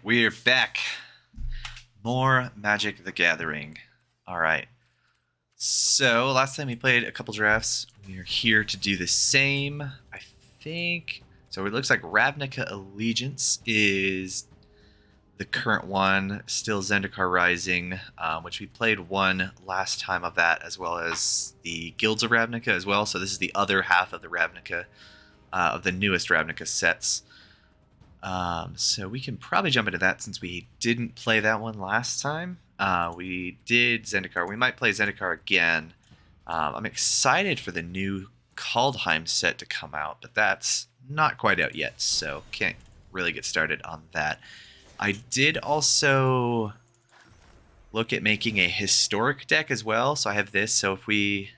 we're back. More Magic the Gathering. Alright. So, last time we played a couple drafts. We are here to do the same, I think. So, it looks like Ravnica Allegiance is the current one. Still Zendikar Rising, which we played one last time of that, as well as the Guilds of Ravnica as well. So, this is the other half of the Ravnica, of the newest Ravnica sets. So we can probably jump into that since we didn't play that one last time. We did Zendikar. We might play Zendikar again. I'm excited for the new Kaldheim set to come out, but that's not quite out yet, so can't really get started on that. I did also look at making a historic deck as well, so I have this. So if we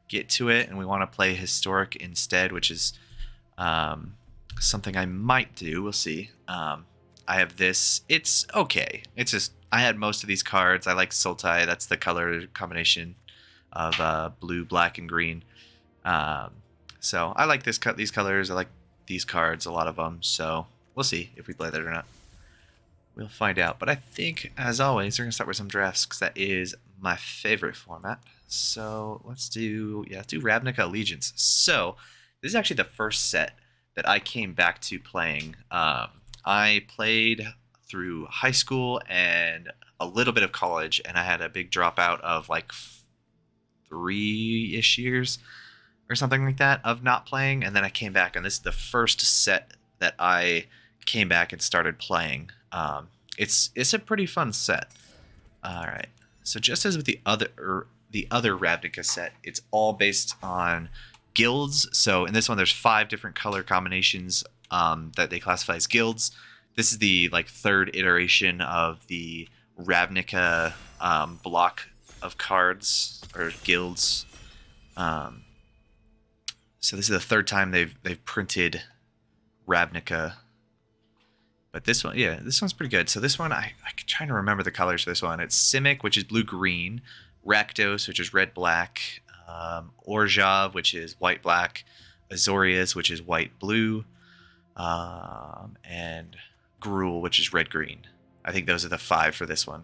get to it and we want to play historic instead, which is something I might do. We'll see. I have this. It's okay. It's just I had most of these cards. I like Sultai. That's the color combination of blue, black, and green. So I like these colors. I like these cards, a lot of them. So we'll see if we play that or not. We'll find out. But I think, as always, we're gonna start with some drafts because that is my favorite format. So let's do Ravnica Allegiance. So this is actually the first set that I came back to playing. I played through high school and a little bit of college, and I had a big dropout of like 3-ish years or something like that of not playing, and then I came back, and this is the first set that I came back and started playing. It's a pretty fun set. All right, so just as with the other Ravnica set, it's all based on guilds. So in this one, there's 5 different color combinations that they classify as guilds. This is the third iteration of the Ravnica block of cards or guilds. So this is the third time they've printed Ravnica. But this one, this one's pretty good. So this one, I'm trying to remember the colors for this one. It's Simic, which is blue-green, Rakdos, which is red-black, Orzhov, which is white-black, Azorius, which is white-blue, and Gruul, which is red-green. I think those are the 5 for this one.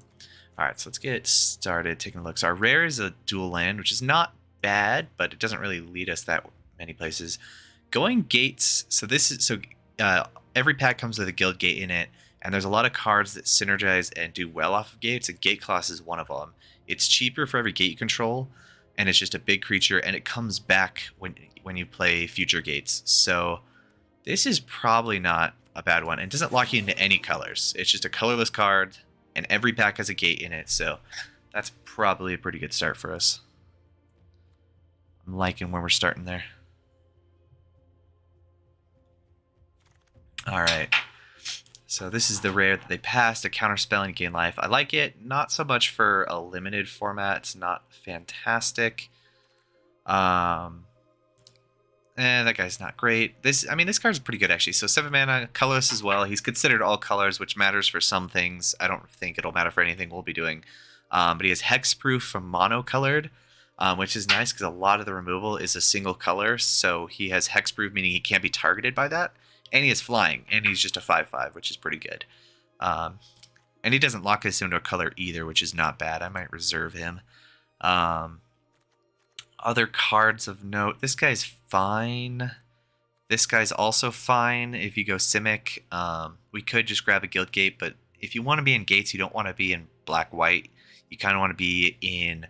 All right, so let's get started taking a look. So our rare is a dual land, which is not bad, but it doesn't really lead us that many places. Going gates, every pack comes with a guild gate in it, and there's a lot of cards that synergize and do well off of gates, and Gate Class is one of them. It's cheaper for every gate you control, and it's just a big creature, and it comes back when you play future gates. So this is probably not a bad one. It doesn't lock you into any colors. It's just a colorless card, and every pack has a gate in it, so that's probably a pretty good start for us. I'm liking where we're starting there. Alright, so this is the rare that they passed, a counterspell and gain life. I like it, not so much for a limited format. It's not fantastic. That guy's not great. This card's pretty good, actually. So 7 mana, colorless as well. He's considered all colors, which matters for some things. I don't think it'll matter for anything we'll be doing. But he has hexproof from monocolored, which is nice because a lot of the removal is a single color. So he has hexproof, meaning he can't be targeted by that. And he is flying, and he's just a 5/5, which is pretty good. And he doesn't lock us into a color either, which is not bad. I might reserve him. Other cards of note. This guy's fine. This guy's also fine if you go Simic. We could just grab a Guild Gate, but if you want to be in gates, you don't want to be in black-white. You kind of want to be in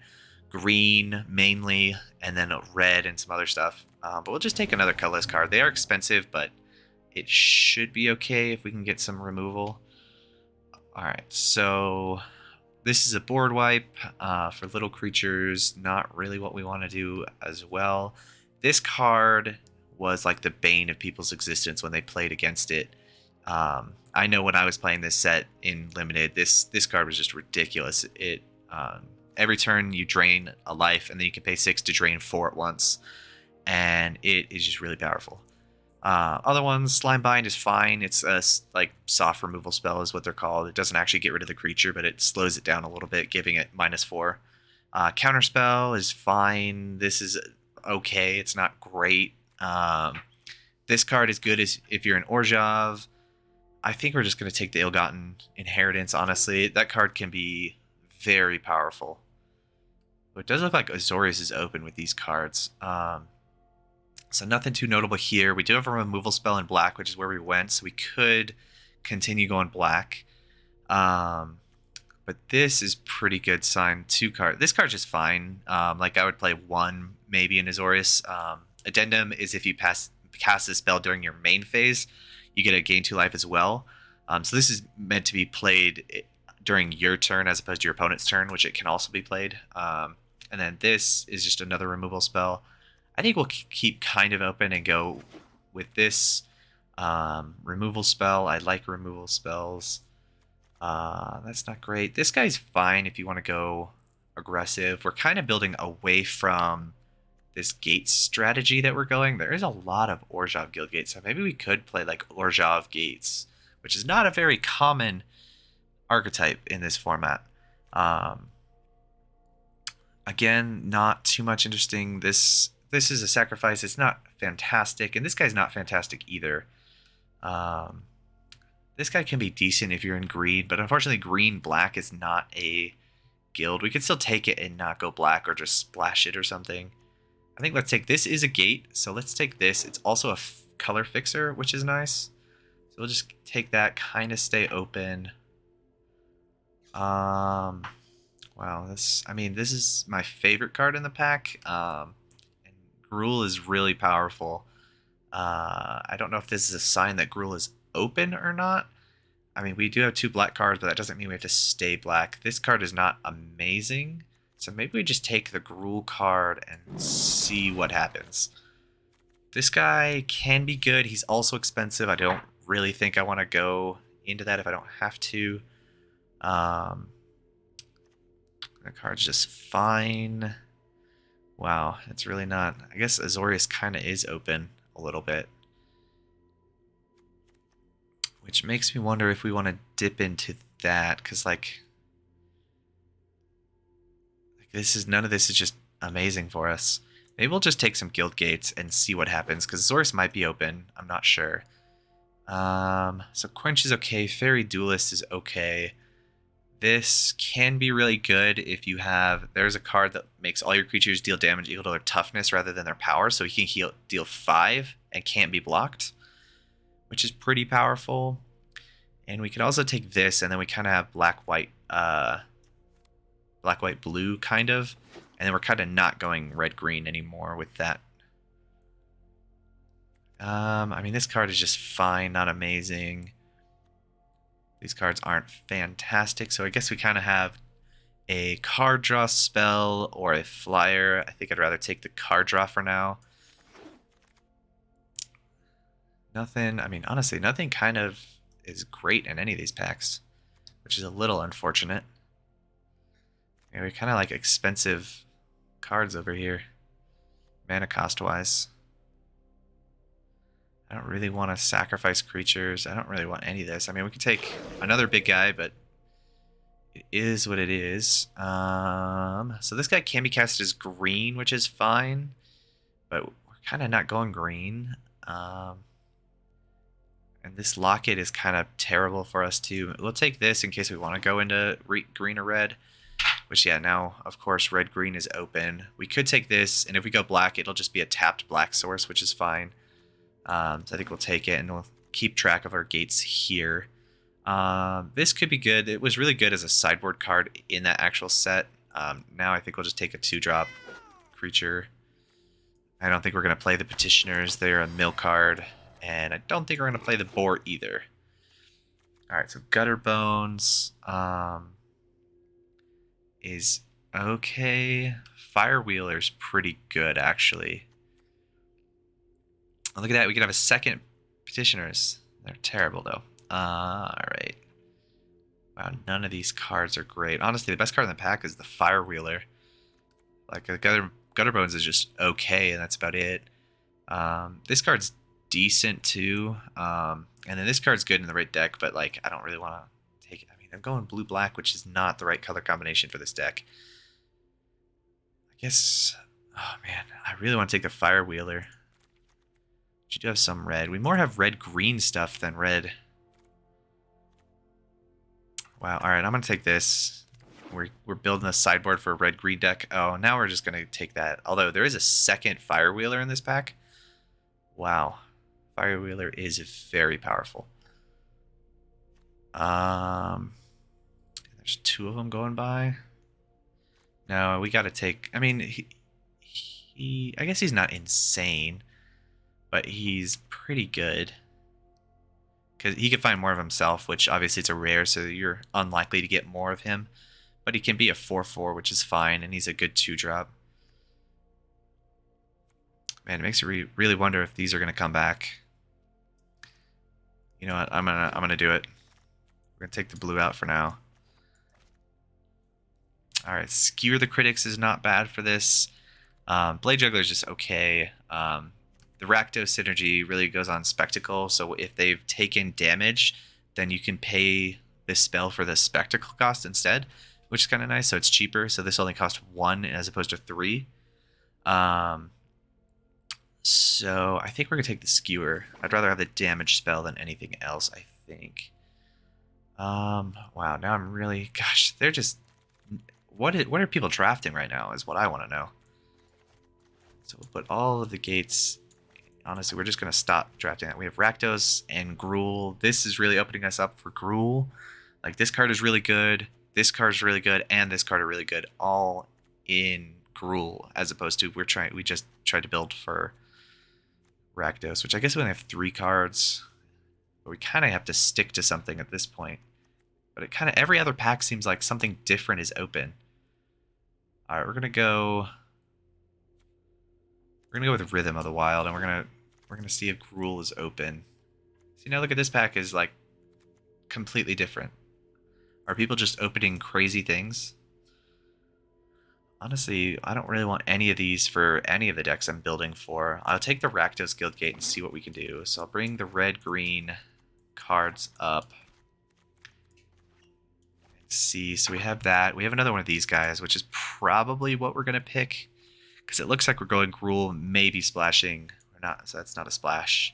green mainly, and then red and some other stuff. But we'll just take another colorless card. They are expensive, but it should be okay if we can get some removal. Alright, so this is a board wipe for little creatures. Not really what we want to do as well. This card was like the bane of people's existence when they played against it. I know when I was playing this set in Limited, this card was just ridiculous. It every turn you drain a life, and then you can pay 6 to drain 4 at once. And it is just really powerful. Other ones, Slimebind is fine. It's a soft removal spell is what they're called. It doesn't actually get rid of the creature, but it slows it down a little bit, giving it -4. Counterspell is fine. This is okay. It's not great. This card is good as if you're an Orzhov. I think we're just going to take the Ill-Gotten Inheritance, honestly. That card can be very powerful. But it does look like Azorius is open with these cards. So nothing too notable here. We do have a removal spell in black, which is where we went, so we could continue going black. But this is pretty good sign. 2 card. This card's just fine. Like I would play 1 maybe in Azorius. Addendum is if you cast a spell during your main phase, you get a gain 2 life as well. So this is meant to be played during your turn as opposed to your opponent's turn, which it can also be played. And then this is just another removal spell. I think we'll keep kind of open and go with this removal spell. I like removal spells. That's not great. This guy's fine if you want to go aggressive. We're kind of building away from this gate strategy that we're going. There is a lot of Orzhov guild gates, so maybe we could play like Orzhov gates, which is not a very common archetype in this format. Again, not too much interesting. This is a sacrifice. It's not fantastic, and this guy's not fantastic either. This guy can be decent if you're in green, but unfortunately green-black is not a guild. We could still take it and not go black or just splash it or something. I think let's take this is a gate, so let's take this. It's also a color fixer, which is nice. So we'll just take that, kind of stay open. Wow, this is my favorite card in the pack. And Gruul is really powerful. I don't know if this is a sign that Gruul is open or not. I mean, we do have 2 black cards, but that doesn't mean we have to stay black. This card is not amazing, so maybe we just take the Gruul card and see what happens. This guy can be good. He's also expensive. I don't really think I want to go into that if I don't have to. The card's just fine. Wow, it's really not. I guess Azorius kind of is open a little bit. Which makes me wonder if we want to dip into that, because like none of this is just amazing for us. Maybe we'll just take some guild gates and see what happens, because Azorius might be open. I'm not sure. So Quench is okay. Fairy Duelist is okay. This can be really good if you have... There's a card that makes all your creatures deal damage equal to their toughness rather than their power, so he can deal 5 and can't be blocked, which is pretty powerful. And we could also take this, and then we kind of have black-white blue, kind of. And then we're kind of not going red-green anymore with that. I mean, this card is just fine, not amazing. These cards aren't fantastic, so I guess we kind of have a card draw spell or a flyer. I think I'd rather take the card draw for now. Nothing, I mean, honestly, nothing kind of is great in any of these packs, which is a little unfortunate. Yeah, we kind of like expensive cards over here, mana cost-wise. I don't really want to sacrifice creatures. I don't really want any of this. I mean, we could take another big guy, but it is what it is. So this guy can be cast as green, which is fine, but we're kind of not going green. And this locket is kind of terrible for us too. We'll take this in case we want to go into green or red. Which, yeah, now, of course, red-green is open. We could take this, and if we go black, it'll just be a tapped black source, which is fine. So I think we'll take it, and we'll keep track of our gates here. This could be good. It was really good as a sideboard card in that actual set. Now I think we'll just take a 2-drop creature. I don't think we're going to play the Petitioners. They're a mill card. And I don't think we're going to play the Boar either. Alright, so Gutter Bones is okay. Firewheeler's pretty good, actually. Oh, look at that. We could have a second Petitioners. They're terrible, though. Alright. Wow, none of these cards are great. Honestly, the best card in the pack is the Firewheeler. Like, Gutter Bones is just okay, and that's about it. This card's decent, too. And then this card's good in the right deck, but, like, I don't really want to take it. I mean, I'm going blue-black, which is not the right color combination for this deck. I guess... Oh, man. I really want to take the Firewheeler. You do have some red. We more have red-green stuff than red. Wow. All right, I'm gonna take this. We're building a sideboard for a red-green deck. Oh, now we're just gonna take that. Although there is a second Firewheeler in this pack. Wow, Firewheeler is very powerful. There's two of them going by. No, we got to take. I mean, he. I guess he's not insane, but he's pretty good. Because he can find more of himself, which obviously it's a rare, so you're unlikely to get more of him. But he can be a 4/4, which is fine, and he's a good 2-drop. Man, it makes you really wonder if these are gonna come back. You know what? I'm gonna do it. We're gonna take the blue out for now. All right, Skewer the Critics is not bad for this. Blade Juggler is just okay. The Rakdos synergy really goes on Spectacle, so if they've taken damage, then you can pay this spell for the Spectacle cost instead, which is kind of nice. So it's cheaper. So this only costs 1 as opposed to 3. So I think we're gonna take the Skewer. I'd rather have the damage spell than anything else, I think. Wow, now I'm really, gosh, they're just, what are people drafting right now is what I want to know. So we'll put all of the gates. Honestly, we're just gonna stop drafting that. We have Rakdos and Gruul. This is really opening us up for Gruul. Like, this card is really good, this card is really good, and this card are really good, all in Gruul, as opposed to we just tried to build for Rakdos, which I guess we only have 3 cards, but we kind of have to stick to something at this point. But it kind of, every other pack seems like something different is open. All right, we're gonna go with Rhythm of the Wild, and we're gonna see if Gruul is open. See, now look at this pack is like completely different. Are people just opening crazy things? Honestly, I don't really want any of these for any of the decks I'm building for. I'll take the Rakdos Guildgate and see what we can do. So I'll bring the red-green cards up. Let's see, so we have that. We have another one of these guys, which is probably what we're going to pick. Because it looks like we're going Gruul, maybe splashing. Or not, so that's not a splash.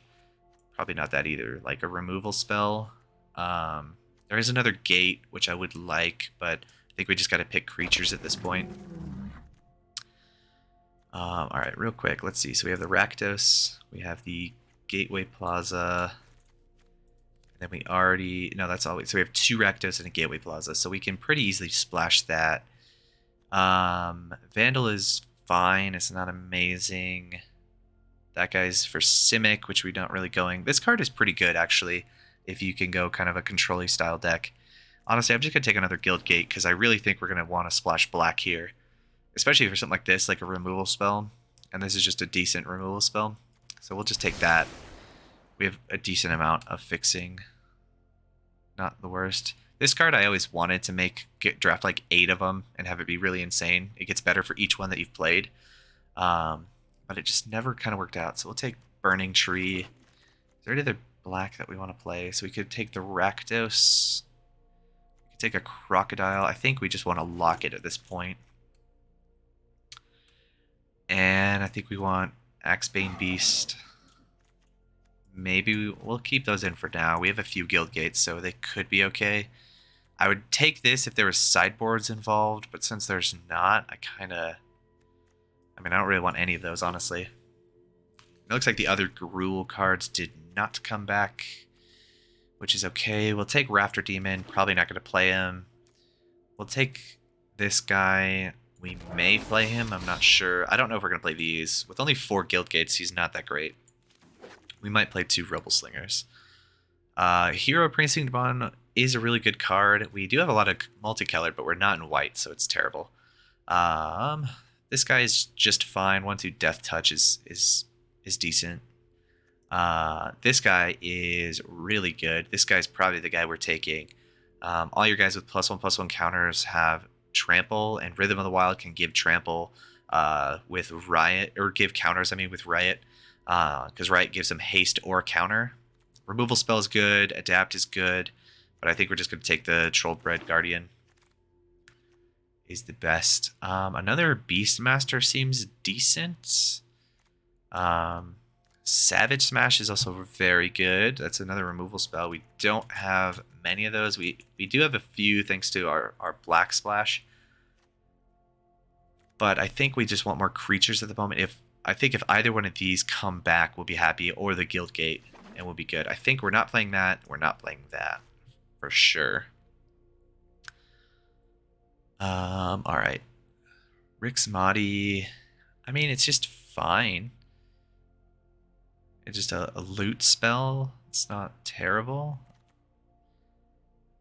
Probably not that either. Like a removal spell. There is another gate, which I would like, but I think we just got to pick creatures at this point. Alright, real quick, let's see. So we have the Rakdos, we have the Gateway Plaza, and then we already... No, that's all. So we have 2 Rakdos and a Gateway Plaza, so we can pretty easily splash that. Vandal is fine, it's not amazing. That guy's for Simic, which we're not really going. This card is pretty good, actually, if you can go kind of a controlling style deck. Honestly, I'm just going to take another Guildgate, because I really think we're going to want to splash black here. Especially for something like this, like a removal spell. And this is just a decent removal spell. So we'll just take that. We have a decent amount of fixing. Not the worst. This card I always wanted to draft like 8 of them and have it be really insane. It gets better for each one that you've played. But it just never kind of worked out. So we'll take Burning Tree. Is there any other black that we want to play? So we could take the Rakdos. We could take a Crocodile. I think we just want to lock it at this point. And I think we want Axebane Beast. Maybe we'll keep those in for now. We have a few guild gates, so they could be okay. I would take this if there was sideboards involved, but since there's not, I don't really want any of those, honestly. It looks like the other Gruul cards did not come back, which is okay. We'll take Rafter Demon. Probably not going to play him. We'll take this guy. We may play him, I'm not sure. I don't know if we're going to play these. With only 4 guild gates, he's not that great. We might play 2 Rebel Slingers. Hero Precinct Bond is a really good card. We do have a lot of multicolored, but we're not in white, so it's terrible. This guy is just fine. 1/2 Death Touch is decent. This guy is really good. This guy's probably the guy we're taking. All your guys with +1/+1 counters have Trample, and Rhythm of the Wild can give Trample with Riot, or give counters, with Riot, because Riot gives them haste or counter. Removal spell is good, Adapt is good, but I think we're just going to take the Trollbred Guardian. Is the best. Another Beastmaster seems decent. Savage Smash is also very good. That's another removal spell. We don't have many of those. We do have a few thanks to our black splash. But I think we just want more creatures at the moment. I think if either one of these come back, we'll be happy, or the Guild Gate, and we'll be good. I think we're not playing that. We're not playing that for sure. All right. Rick's Mahdi. I mean, it's just fine. It's just a loot spell. It's not terrible.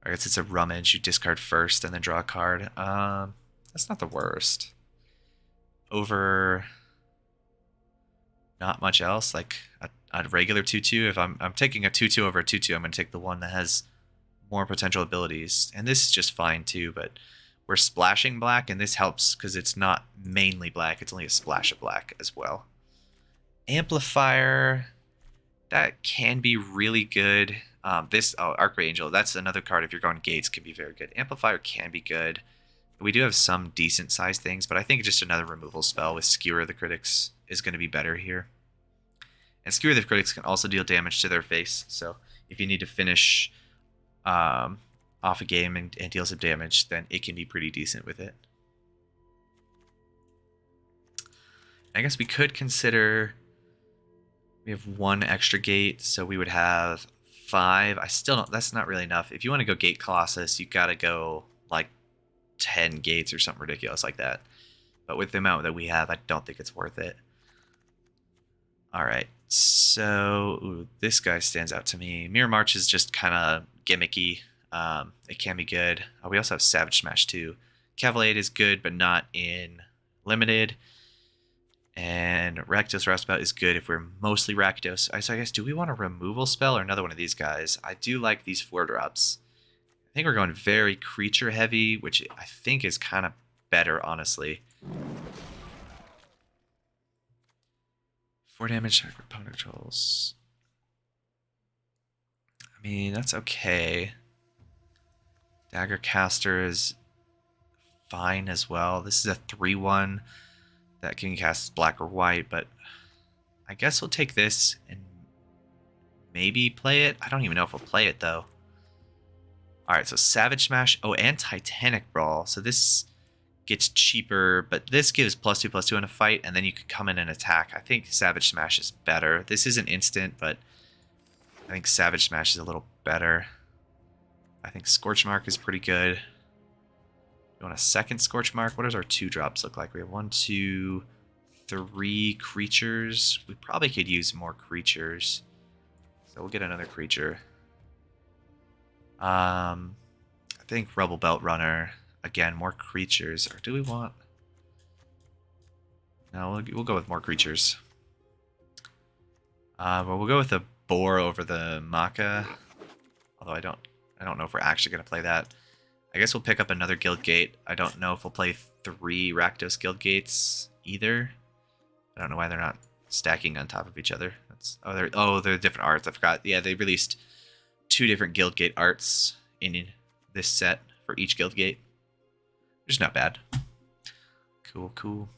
I guess it's a rummage. You discard first and then draw a card. That's not the worst. Over not much else, like a regular 2/2. If I'm taking a 2/2 over a 2/2, I'm going to take the one that has more potential abilities. And this is just fine too, but we're splashing black, and this helps because it's not mainly black. It's only a splash of black as well. Amplifier, that can be really good. Archray Angel, that's another card if you're going gates, can be very good. Amplifier can be good. We do have some decent sized things, but I think just another removal spell with Skewer the Critics is going to be better here. And Skewer the Critics can also deal damage to their face, so if you need to finish off a game and deal some damage, then it can be pretty decent with it. I guess we could consider... We have one extra gate, so we would have 5. I still don't... That's not really enough. If you want to go Gate Colossus, you got to go, like, 10 gates or something ridiculous like that. But with the amount that we have, I don't think it's worth it. Alright, so... this guy stands out to me. Mirror March is just kind of gimmicky. It can be good. We also have Savage Smash, too. Cavalier is good, but not in Limited. And Rakdos Roustabout is good if we're mostly Rakdos. So I guess, do we want a removal spell or another one of these guys? I do like these 4-drops. I think we're going very creature heavy, which I think is kind of better, honestly. 4 damage to opponent controls. I mean, that's okay. Dagger Caster is fine as well. This is a 3/1. That can cast black or white, but I guess we'll take this and maybe play it. I don't even know if we'll play it, though. Alright, so Savage Smash. Oh, and Titanic Brawl. So this gets cheaper, but this gives +2/+2 in a fight, and then you can come in and attack. I think Savage Smash is better. This isn't instant, but I think Savage Smash is a little better. I think Scorch Mark is pretty good. You want a second Scorch Mark? What does our 2-drops look like? We have 1, 2, 3 creatures. We probably could use more creatures. So we'll get another creature. I think Rebel Belt Runner. Again, more creatures. Or do we want... No, we'll go with more creatures. Well, we'll go with the Boar over the Maka. Although I don't know if we're actually going to play that. I guess we'll pick up another Guild Gate. I don't know if we'll play 3 Rakdos Guild Gates either. I don't know why they're not stacking on top of each other. They're different arts. I forgot. Yeah, they released 2 different Guild Gate arts in this set for each Guild Gate. Which is not bad. Cool, cool.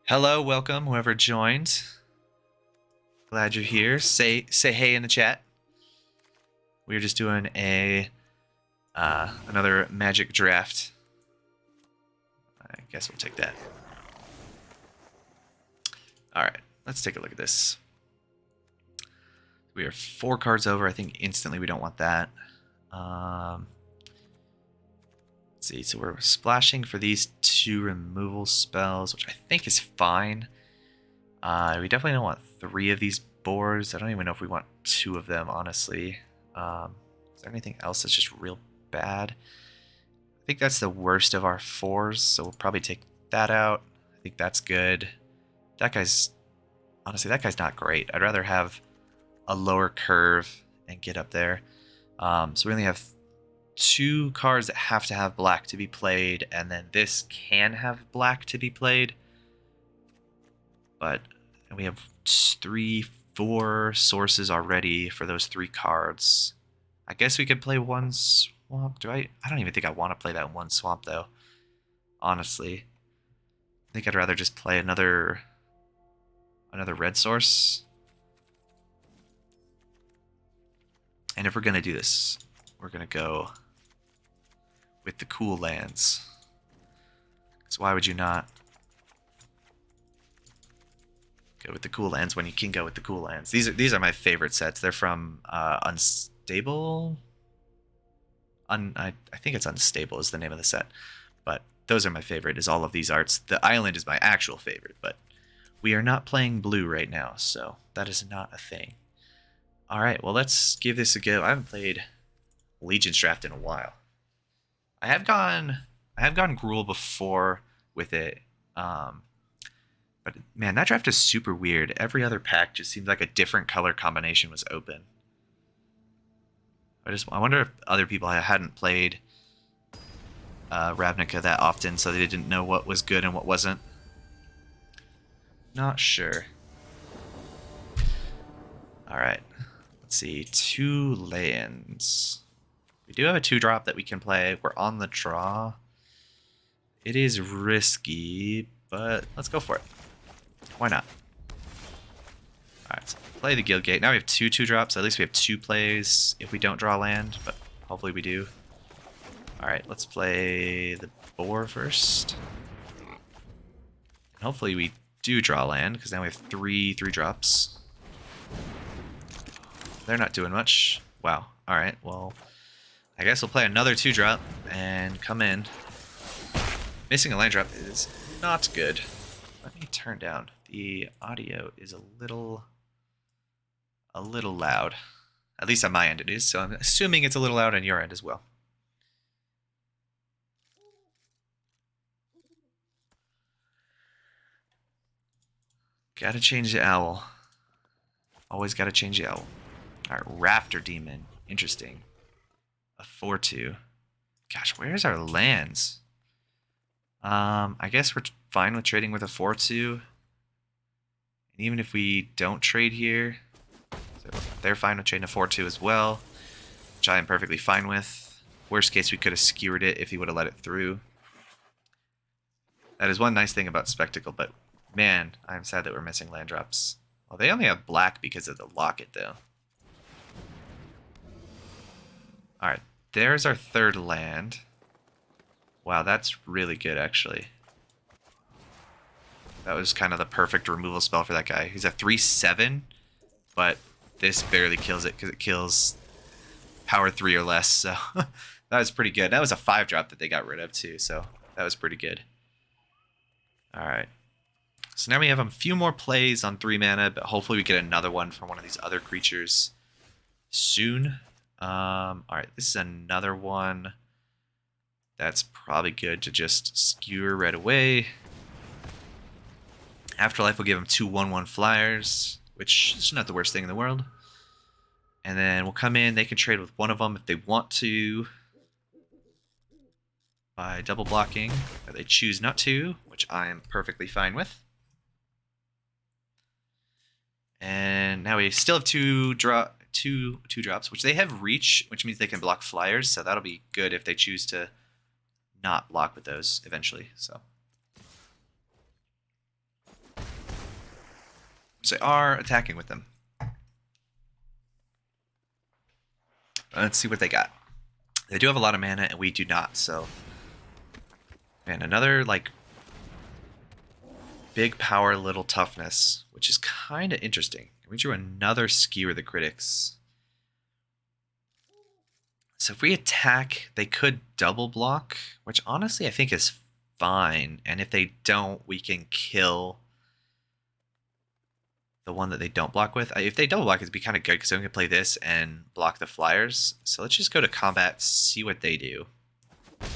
Hello, welcome, whoever joined. Glad you're here. Say hey in the chat. We're just doing another Magic draft. I guess we'll take that. Alright, let's take a look at this. We are 4 cards over. I think instantly we don't want that. Let's see, so we're splashing for these 2 removal spells, which I think is fine. We definitely don't want 3 of these boars. I don't even know if we want 2 of them, honestly. Is there anything else that's just real bad? I think that's the worst of our 4s, so we'll probably take that out. I think that's good. That guy's... honestly, that guy's not great. I'd rather have a lower curve and get up there. So we only have 2 cards that have to have black to be played, and then this can have black to be played. But we have 3, 4 sources already for those 3 cards. I guess we could play 1 swamp. I don't even think I want to play that 1 swamp, though. Honestly. I think I'd rather just play another red source. And if we're going to do this, we're going to go with the cool lands. Because why would you not go with the cool lands when you can go with the cool lands? These are my favorite sets. They're from Unstable. I think it's Unstable is the name of the set. But those are my favorite, is all of these arts. The island is my actual favorite, but we are not playing blue right now, so that is not a thing. Alright, well, let's give this a go. I haven't played Legion's Draft in a while. I have gone Gruul before with it, but man, that draft is super weird. Every other pack just seems like a different color combination was open. I wonder if other people hadn't played Ravnica that often, so they didn't know what was good and what wasn't. Not sure. Alright. Let's see. 2 lands. We do have a 2-drop that we can play. We're on the draw. It is risky, but let's go for it. Why not? Alright, so play the Guild Gate. Now we have 2 2-drops. At least we have 2 plays if we don't draw land, but hopefully we do. Alright, let's play the Boar first. And hopefully we do draw land, because now we have 3 3-drops. They're not doing much. Wow. Alright, well, I guess we'll play another 2-drop and come in. Missing a land drop is not good. Let me turn down. The audio is a little loud. At least on my end it is, so I'm assuming it's a little loud on your end as well. Gotta change the owl. Always gotta change the owl. Alright, Rafter Demon. Interesting. A 4-2. Gosh, where's our lands? I guess we're fine with trading with a 4-2. And even if we don't trade here, so they're fine with trading a 4-2 as well, which I am perfectly fine with. Worst case, we could have skewered it if he would have let it through. That is one nice thing about Spectacle, but man, I'm sad that we're missing land drops. Well, they only have black because of the locket, though. Alright, there's our 3rd land. Wow, that's really good, actually. That was kind of the perfect removal spell for that guy. He's a 3/7, but this barely kills it because it kills power 3 or less, so that was pretty good. That was a 5-drop that they got rid of, too, so that was pretty good. Alright. So now we have a few more plays on 3 mana, but hopefully we get another one from one of these other creatures soon. Alright, this is another one that's probably good to just skewer right away. Afterlife will give him 2 1/1 flyers, which is not the worst thing in the world. And then we'll come in, they can trade with one of them if they want to by double blocking, or they choose not to, which I am perfectly fine with. And now we still have 2 drops, which they have reach, which means they can block flyers, so that'll be good if they choose to not block with those eventually. So they are attacking with them. Let's see what they got. They do have a lot of mana, and we do not, so... Man, another, like, big power, little toughness, which is kind of interesting. We drew another Skewer the Critics. So if we attack, they could double block, which honestly I think is fine. And if they don't, we can kill the one that they don't block with. If they double block, it'd be kind of good because then we can play this and block the flyers. So let's just go to combat, see what they do. So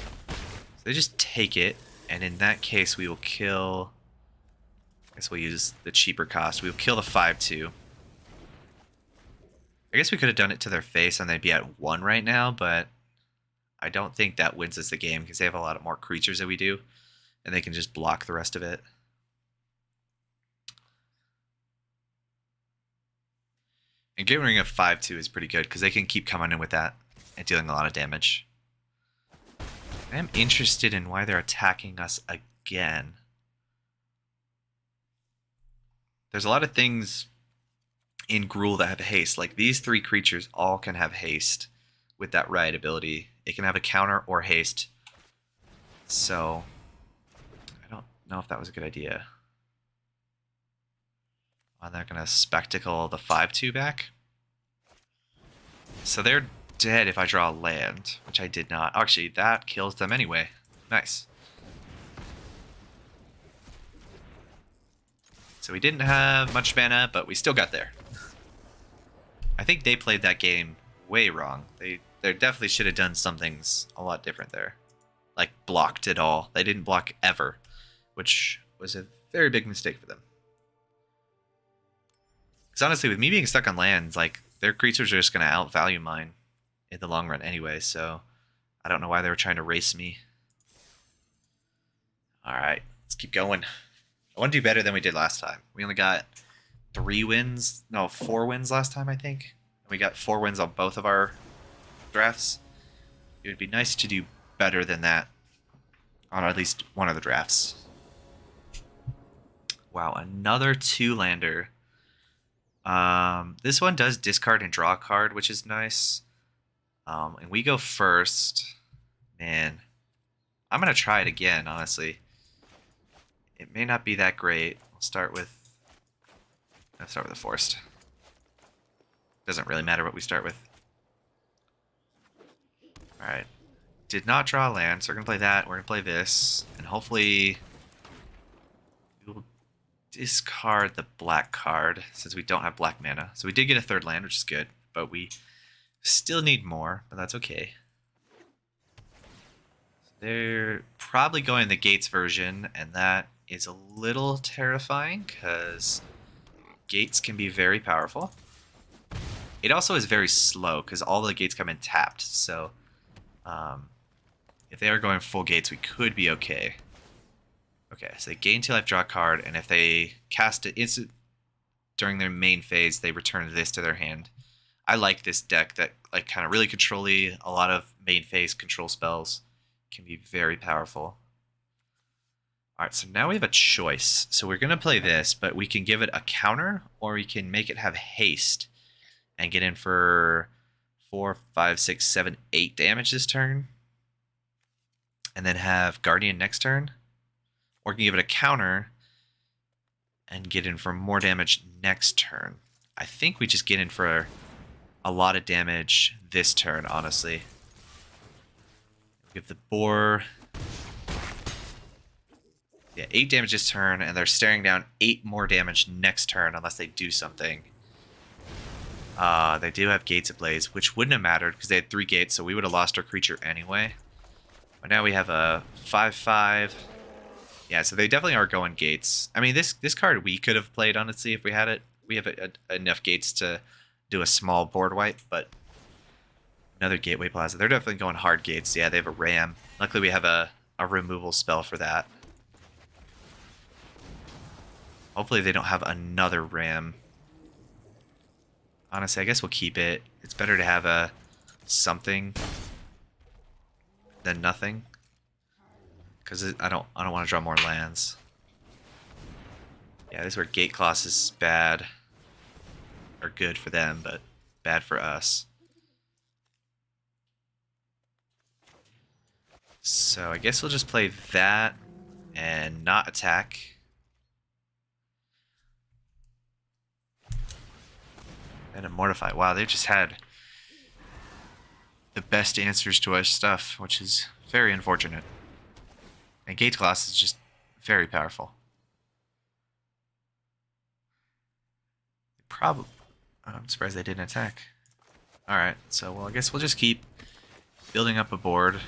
they just take it, and in that case we will kill... I guess we'll use the cheaper cost. We'll kill the 5/2. I guess we could have done it to their face and they'd be at 1 right now, but I don't think that wins us the game because they have a lot more creatures than we do, and they can just block the rest of it. And getting rid of 5/2 is pretty good because they can keep coming in with that and dealing a lot of damage. I am interested in why they're attacking us again. There's a lot of things in Gruul that have haste. Like these 3 creatures all can have haste, with that Riot ability. It can have a counter or haste. So I don't know if that was a good idea. And they're going to spectacle the 5-2 back. So they're dead if I draw a land, which I did not. Actually, that kills them anyway. Nice. So we didn't have much mana, but we still got there. I think they played that game way wrong. They definitely should have done some things a lot different there. Like blocked it all. They didn't block ever, which was a very big mistake for them. Because honestly, with me being stuck on lands, like, their creatures are just going to outvalue mine in the long run anyway, so I don't know why they were trying to race me. Alright, let's keep going. I want to do better than we did last time. We only got 4 wins last time, I think. We got 4 wins on both of our drafts. It would be nice to do better than that on at least one of the drafts. Wow, another 2-lander. This one does discard and draw a card, which is nice. And we go first. Man, I'm going to try it again, honestly. It may not be that great. Let's start with the forest. Doesn't really matter what we start with. Alright. Did not draw a land, so we're going to play that. We're going to play this. And hopefully we'll discard the black card since we don't have black mana. So we did get a 3rd land, which is good. But we still need more, but that's okay. They're probably going the Gates version, and that is a little terrifying because Gates can be very powerful. It also is very slow because all the Gates come in tapped, so if they are going full Gates, we could be okay. Okay, so they gain 2 life, draw a card, and if they cast it instant during their main phase, they return this to their hand. I like this deck that like kind of really control-y. A lot of main phase control spells can be very powerful. Alright, so now we have a choice. So we're going to play this, but we can give it a counter, or we can make it have haste and get in for 4, 5, 6, 7, 8 damage this turn. And then have Guardian next turn. Or we can give it a counter and get in for more damage next turn. I think we just get in for a lot of damage this turn, honestly. Give the boar... Yeah, 8 damage this turn, and they're staring down 8 more damage next turn unless they do something. They do have Gates Ablaze, which wouldn't have mattered because they had 3 gates, so we would have lost our creature anyway. But now we have a 5/5. Yeah, so they definitely are going Gates. I mean, this card we could have played, honestly, if we had it. We have enough Gates to do a small board wipe, but another Gateway Plaza. They're definitely going hard Gates. Yeah, they have a Ram. Luckily, we have a removal spell for that. Hopefully they don't have another Ram. Honestly, I guess we'll keep it. It's better to have a something than nothing. Because I don't want to draw more lands. Yeah, this is where Gate Class is bad. Or good for them, but bad for us. So I guess we'll just play that and not attack. And a Mortify. Wow, they just had the best answers to our stuff, which is very unfortunate. And Gate Class is just very powerful. I'm surprised they didn't attack. Alright, so well, I guess we'll just keep building up a board.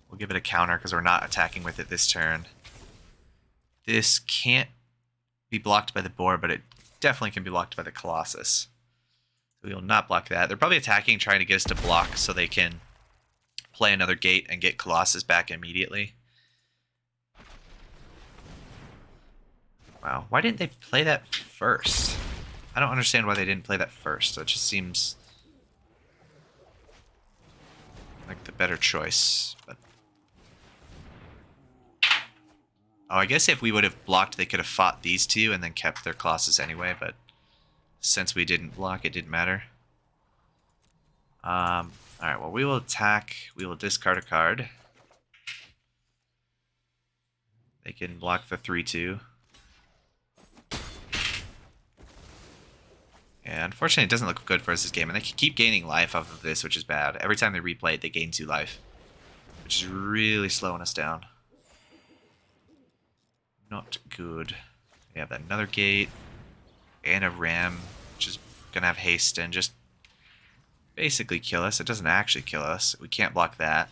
We'll give it a counter because we're not attacking with it this turn. This can't be blocked by the board, but it definitely can be blocked by the Colossus. We will not block that. They're probably attacking, trying to get us to block so they can play another gate and get Colossus back immediately. Wow, why didn't they play that first? I don't understand why they didn't play that first. That just seems like the better choice. But oh, I guess if we would have blocked, they could have fought these two and then kept their Colossus anyway, but since we didn't block, it didn't matter. Alright, well, we will attack. We will discard a card. They can block the 3-2. Yeah, unfortunately, it doesn't look good for us this game, and they can keep gaining life off of this, which is bad. Every time they replay it, they gain 2 life, which is really slowing us down. Not good. We have another gate and a ram, which is gonna have haste and just basically kill us. It doesn't actually kill us. We can't block that.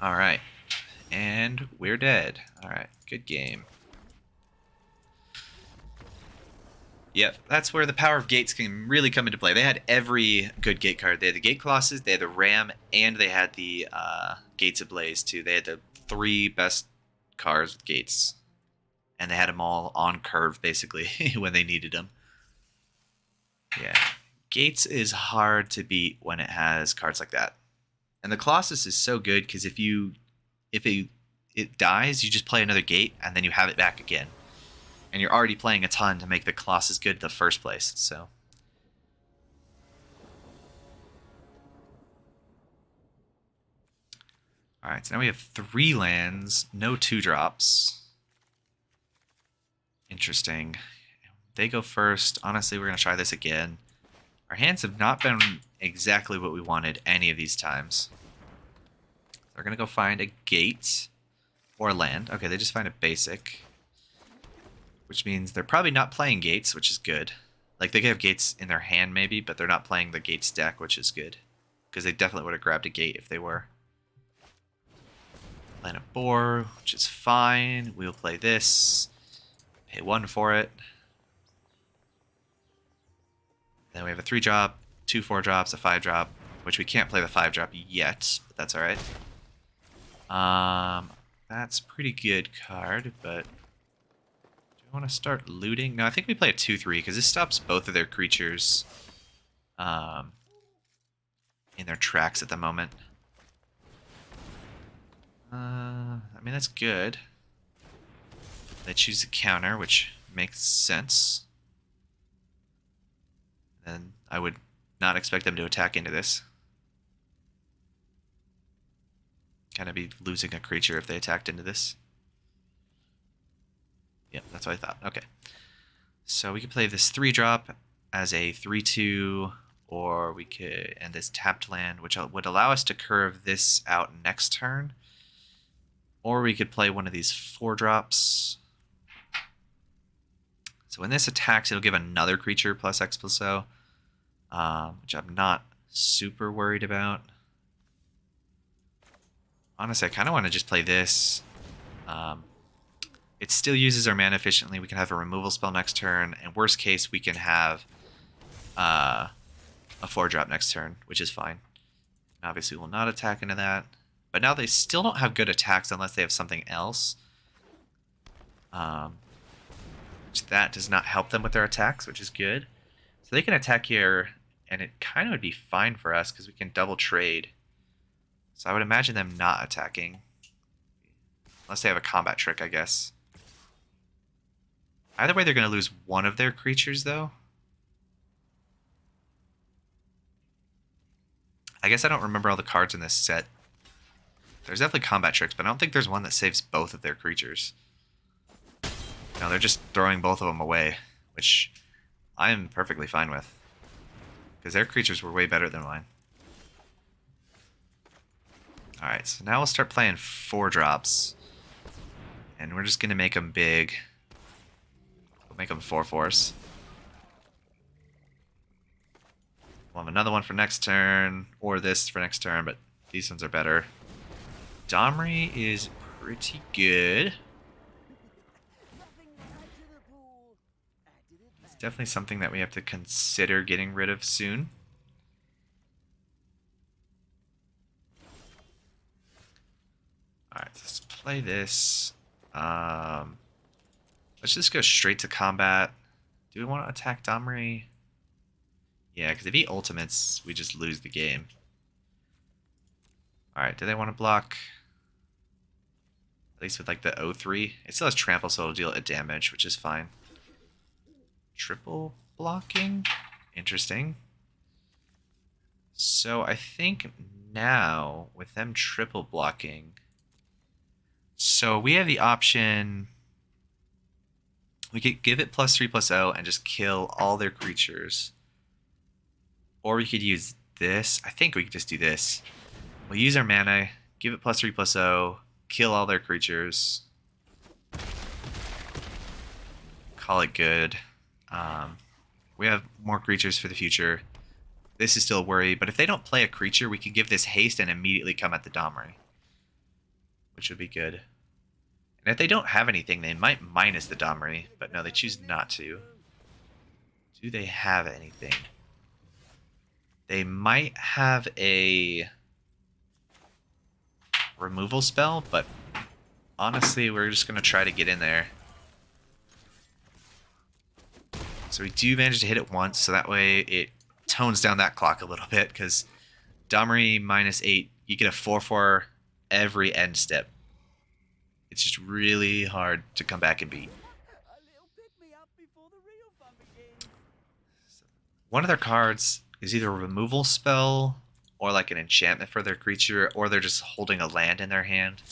Alright. And we're dead. Alright, good game. Yep, that's where the power of gates can really come into play. They had every good gate card. They had the Gate Colossus, they had the Ram, and they had the Gates Ablaze too. They had the 3 best cards with gates. And they had them all on curve, basically, when they needed them. Yeah. Gates is hard to beat when it has cards like that. And the Colossus is so good because if it dies, you just play another gate, and then you have it back again. And you're already playing a ton to make the Colossus good in the first place, so. Alright, so now we have 3 lands, no 2-drops. Interesting. They go first. Honestly, we're going to try this again. Our hands have not been exactly what we wanted any of these times. They're going to go find a gate or a land. Okay, they just find a basic. Which means they're probably not playing gates, which is good. Like, they could have gates in their hand, maybe, but they're not playing the gates deck, which is good. Because they definitely would have grabbed a gate if they were. Land a boar, which is fine. We'll play this. Pay 1 for it. Then we have a 3-drop, 2 4-drops, a 5-drop, which we can't play the 5-drop yet, but that's alright. That's pretty good card, but I want to start looting. No, I think we play a 2-3 because this stops both of their creatures in their tracks at the moment. I mean, that's good. They choose a counter, which makes sense. And I would not expect them to attack into this. Kind of be losing a creature if they attacked into this. Yep, that's what I thought. Okay. So we could play this 3-drop as a 3-2, or we could end this tapped land, which would allow us to curve this out next turn. Or we could play one of these 4-drops. So when this attacks, it'll give another creature plus X plus O, which I'm not super worried about. Honestly, I kind of want to just play this. It still uses our mana efficiently. We can have a removal spell next turn, and worst case, we can have a 4-drop next turn, which is fine. Obviously, we'll not attack into that. But now they still don't have good attacks unless they have something else. Which that does not help them with their attacks, which is good. So they can attack here, and it kind of would be fine for us because we can double trade. So I would imagine them not attacking. Unless they have a combat trick, I guess. Either way, they're going to lose one of their creatures, though. I guess I don't remember all the cards in this set. There's definitely combat tricks, but I don't think there's one that saves both of their creatures. No, they're just throwing both of them away, which I'm perfectly fine with. Because their creatures were way better than mine. Alright, so now we'll start playing 4-drops. And we're just going to make them big. We'll make them 4/4s. We'll have another one for next turn, or this for next turn, but these ones are better. Domri is pretty good. It's definitely something that we have to consider getting rid of soon. Alright, let's play this. Let's just go straight to combat. Do we want to attack Domri? Yeah, because if he ultimates, we just lose the game. Alright, do they want to block? At least with like the O3. It still has trample, so it'll deal a damage, which is fine. Triple blocking? Interesting. So I think now with them triple blocking, so we have the option. We could give it +3/+0 and just kill all their creatures. Or we could use this. I think we could just do this. We'll use our mana, give it +3/+0, kill all their creatures. Call it good. We have more creatures for the future. This is still a worry, but if they don't play a creature, we can give this haste and immediately come at the Domri, which would be good. And if they don't have anything, they might minus the Domri, but no, they choose not to. Do they have anything? They might have a removal spell, but honestly, we're just going to try to get in there. So we do manage to hit it once, so that way it tones down that clock a little bit, because Domri -8, you get a 4/4 every end step. It's just really hard to come back and beat. One of their cards is either a removal spell or like an enchantment for their creature, or they're just holding a land in their hand.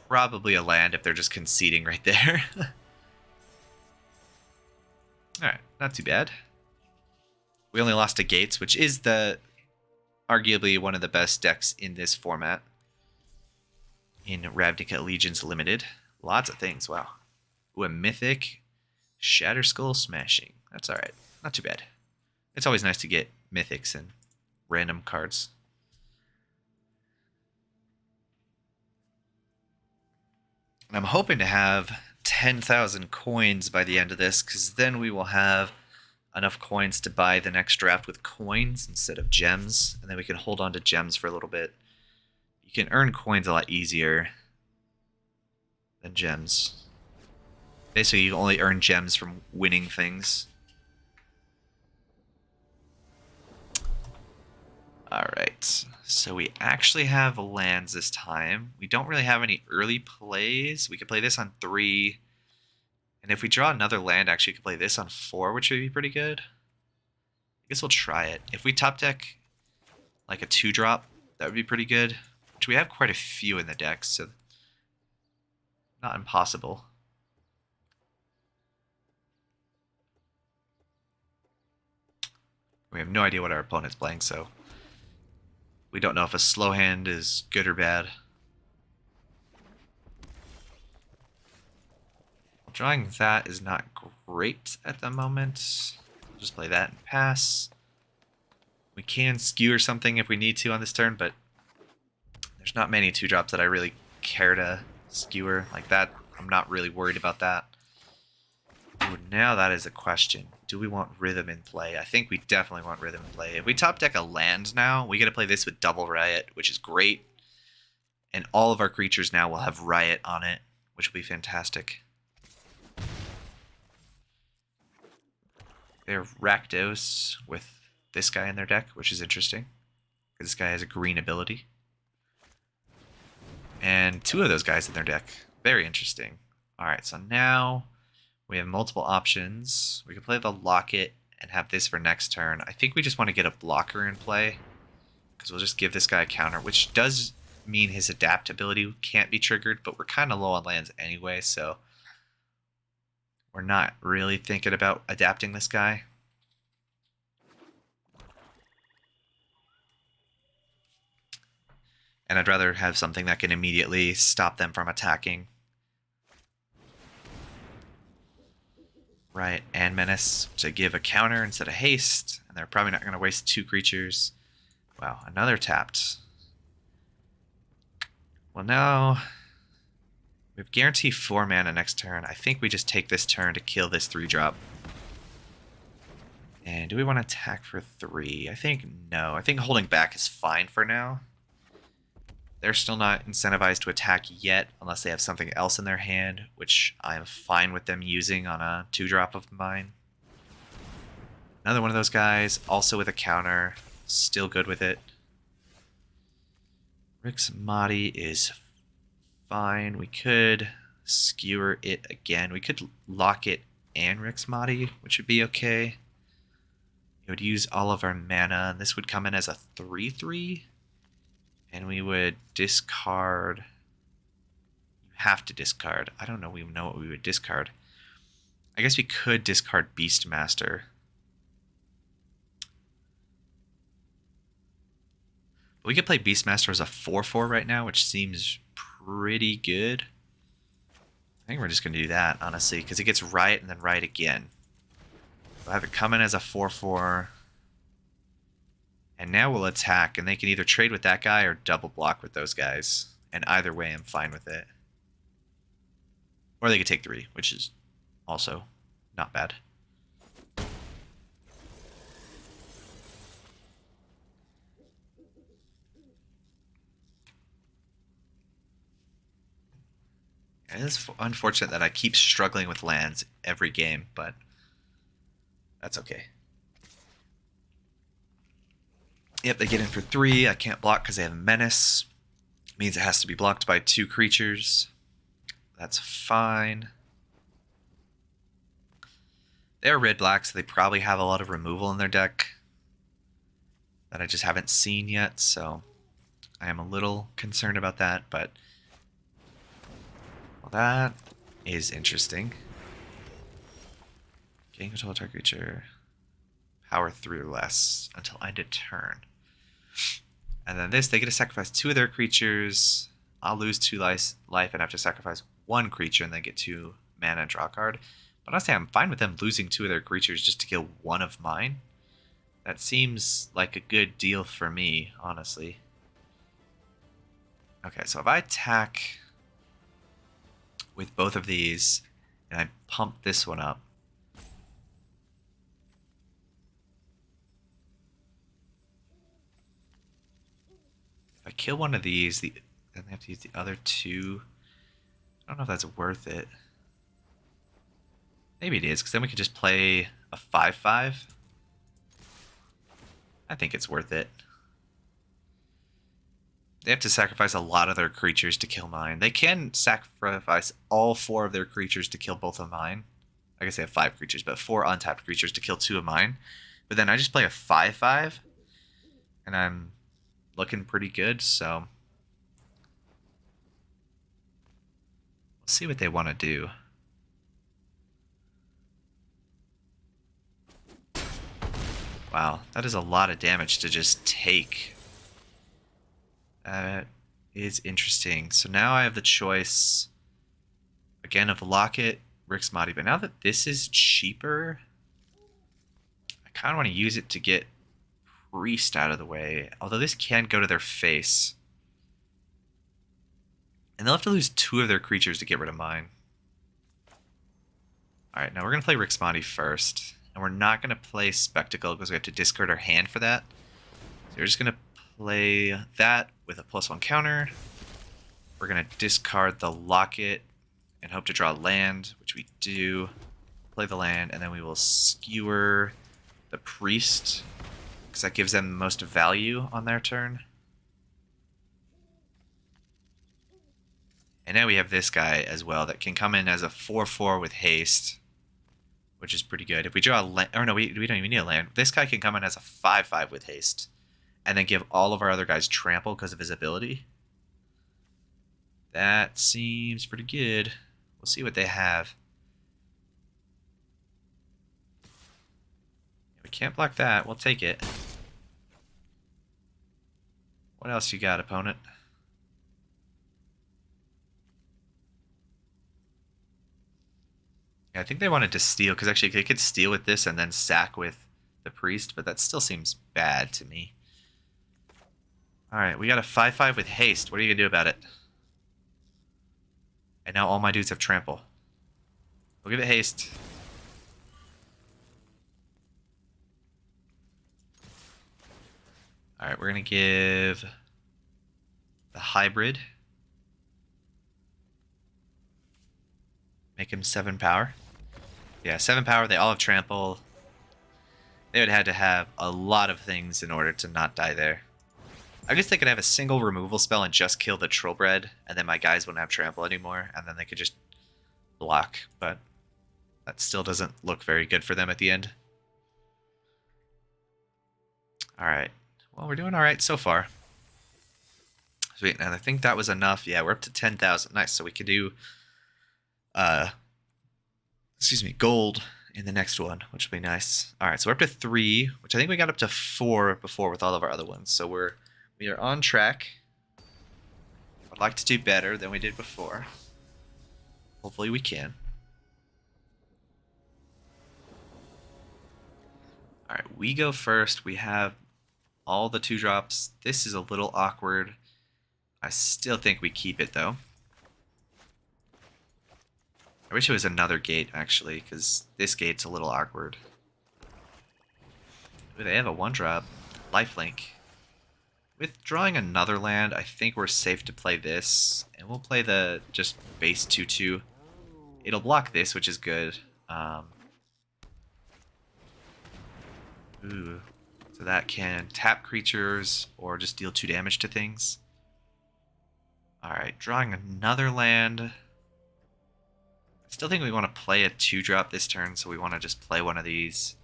Probably a land if they're just conceding right there. Alright, not too bad. We only lost to Gates, which is arguably one of the best decks in this format. In Ravnica Allegiance Limited. Lots of things, wow. Ooh, a Mythic Shatter Skull Smashing. That's alright. Not too bad. It's always nice to get Mythics and random cards. And I'm hoping to have 10,000 coins by the end of this, because then we will have enough coins to buy the next draft with coins instead of gems, and then we can hold on to gems for a little bit. You can earn coins a lot easier than gems. Basically, you only earn gems from winning things. Alright, so we actually have lands this time. We don't really have any early plays. We could play this on 3. And if we draw another land, actually, we could play this on 4, which would be pretty good. I guess we'll try it. If we top deck like a 2-drop, that would be pretty good. Which we have quite a few in the deck, so not impossible. We have no idea what our opponent's playing, so we don't know if a slow hand is good or bad. Drawing that is not great at the moment. We'll just play that and pass. We can skewer something if we need to on this turn, but there's not many 2-drops that I really care to skewer like that. I'm not really worried about that. Ooh, now that is a question. Do we want Rhythm in play? I think we definitely want Rhythm in play. If we top deck a land now, we get to play this with double Riot, which is great. And all of our creatures now will have Riot on it, which will be fantastic. They have Rakdos with this guy in their deck, which is interesting. This guy has a green ability. And 2 of those guys in their deck. Very interesting. Alright, so now we have multiple options. We can play the Locket and have this for next turn. I think we just want to get a blocker in play, because we'll just give this guy a counter, which does mean his adaptability can't be triggered, but we're kind of low on lands anyway, so we're not really thinking about adapting this guy. And I'd rather have something that can immediately stop them from attacking. Right, and Menace to give a counter instead of haste, and they're probably not going to waste 2 creatures. Wow, another tapped. Well, now we have guarantee 4 mana next turn. I think we just take this turn to kill this 3-drop. And do we want to attack for 3? I think no. I think holding back is fine for now. They're still not incentivized to attack yet unless they have something else in their hand, which I'm fine with them using on a 2-drop of mine. Another one of those guys, also with a counter, still good with it. Rix Mahdi is fine. We could skewer it again. We could lock it and Rix Mahdi, which would be okay. It would use all of our mana, and this would come in as a 3/3. And we would discard. You have to discard. I don't know. We know what we would discard. I guess we could discard Beastmaster. But we could play Beastmaster as a 4/4 right now, which seems pretty good. I think we're just going to do that, honestly, because it gets Riot and then Riot again. We'll have it come in as a 4/4. And now we'll attack, and they can either trade with that guy or double block with those guys. And either way, I'm fine with it. Or they could take 3, which is also not bad. It is unfortunate that I keep struggling with lands every game, but that's okay. Yep, they get in for 3. I can't block because they have Menace. Means it has to be blocked by 2 creatures. That's fine. They're red-black, so they probably have a lot of removal in their deck that I just haven't seen yet, so I am a little concerned about that, but well, that is interesting. Gain control of target creature. Power 3 or less until end of turn. And then this, they get to sacrifice 2 of their creatures. I'll lose 2 life and have to sacrifice 1 creature and then get 2 mana and draw a card. But honestly, I'm fine with them losing 2 of their creatures just to kill 1 of mine. That seems like a good deal for me, honestly. Okay, so if I attack with both of these and I pump this one up, if I kill one of these, then they have to use the other 2. I don't know if that's worth it. Maybe it is, because then we could just play a 5/5. I think it's worth it. They have to sacrifice a lot of their creatures to kill mine. They can sacrifice all 4 of their creatures to kill both of mine. I guess they have 5 creatures, but 4 untapped creatures to kill 2 of mine. But then I just play a 5/5, and I'm looking pretty good, so we'll see what they want to do. Wow, that is a lot of damage to just take. That is interesting. So now I have the choice, again, of Locket, Rixmati. But now that this is cheaper, I kind of want to use it to get Priest out of the way. Although this can go to their face. And they'll have to lose 2 of their creatures to get rid of mine. Alright, now we're going to play Rixmati first. And we're not going to play Spectacle because we have to discard our hand for that. So we're just going to play that with a +1 counter. We're going to discard the Locket and hope to draw land, which we do. Play the land, and then we will skewer the Priest, because that gives them the most value on their turn. And now we have this guy as well that can come in as a 4/4 with haste, which is pretty good. If we draw a land, or no, we don't even need a land. This guy can come in as a 5/5 with haste, and then give all of our other guys trample because of his ability. That seems pretty good. We'll see what they have. We can't block that. We'll take it. What else you got, opponent? Yeah, I think they wanted to steal, because actually they could steal with this and then sack with the Priest, but that still seems bad to me. Alright, we got a 5/5 with haste. What are you going to do about it? And now all my dudes have trample. We'll give it haste. Alright, we're going to give the hybrid. Make him 7 power. Yeah, 7 power. They all have trample. They would have had to have a lot of things in order to not die there. I guess they could have a single removal spell and just kill the Trollbred, and then my guys wouldn't have trample anymore, and then they could just block, but that still doesn't look very good for them at the end. All right. Well, we're doing all right so far. Sweet. And I think that was enough. Yeah, we're up to 10,000. Nice. So we could do, uh, gold in the next one, which will be nice. All right. So we're up to 3, which I think we got up to 4 before with all of our other ones. So we are on track. I'd like to do better than we did before. Hopefully we can. All right, we go first. We have all the 2-drops. This is a little awkward. I still think we keep it, though. I wish it was another gate, actually, because this gate's a little awkward. Ooh, they have a 1-drop. Lifelink. With drawing another land, I think we're safe to play this. And we'll play the just base 2/2. It'll block this, which is good. Ooh. So that can tap creatures or just deal 2 damage to things. Alright, drawing another land. I still think we want to play a 2-drop this turn, so we want to just play one of these.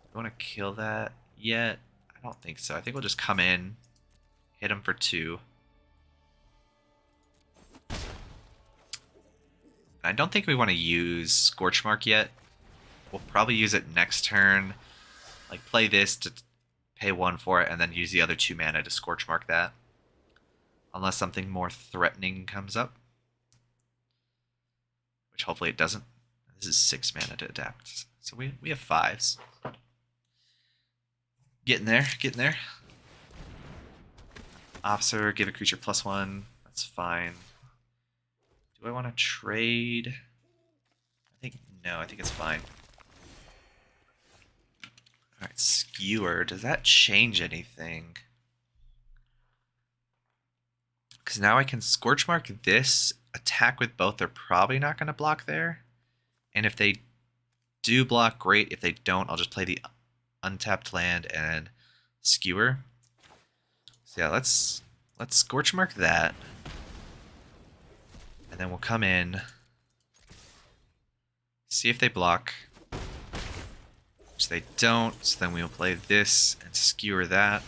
Do we want to kill that yet? I don't think so. I think we'll just come in, hit him for 2. I don't think we want to use Scorch Mark yet. We'll probably use it next turn. Like, play this to pay 1 for it, and then use the other 2 mana to Scorch Mark that. Unless something more threatening comes up. Which hopefully it doesn't. This is 6 mana to adapt. So we have 5s. Getting there, getting there. Officer, give a creature +1. That's fine. Do I want to trade? No, I think it's fine. Alright, Skewer. Does that change anything? Because now I can Scorch Mark this, attack with both. They're probably not going to block there. And if they do block, great. If they don't, I'll just play the untapped land and Skewer. So yeah, let's Scorch Mark that. And then we'll come in, see if they block. Which they don't, so then we'll play this and Skewer that.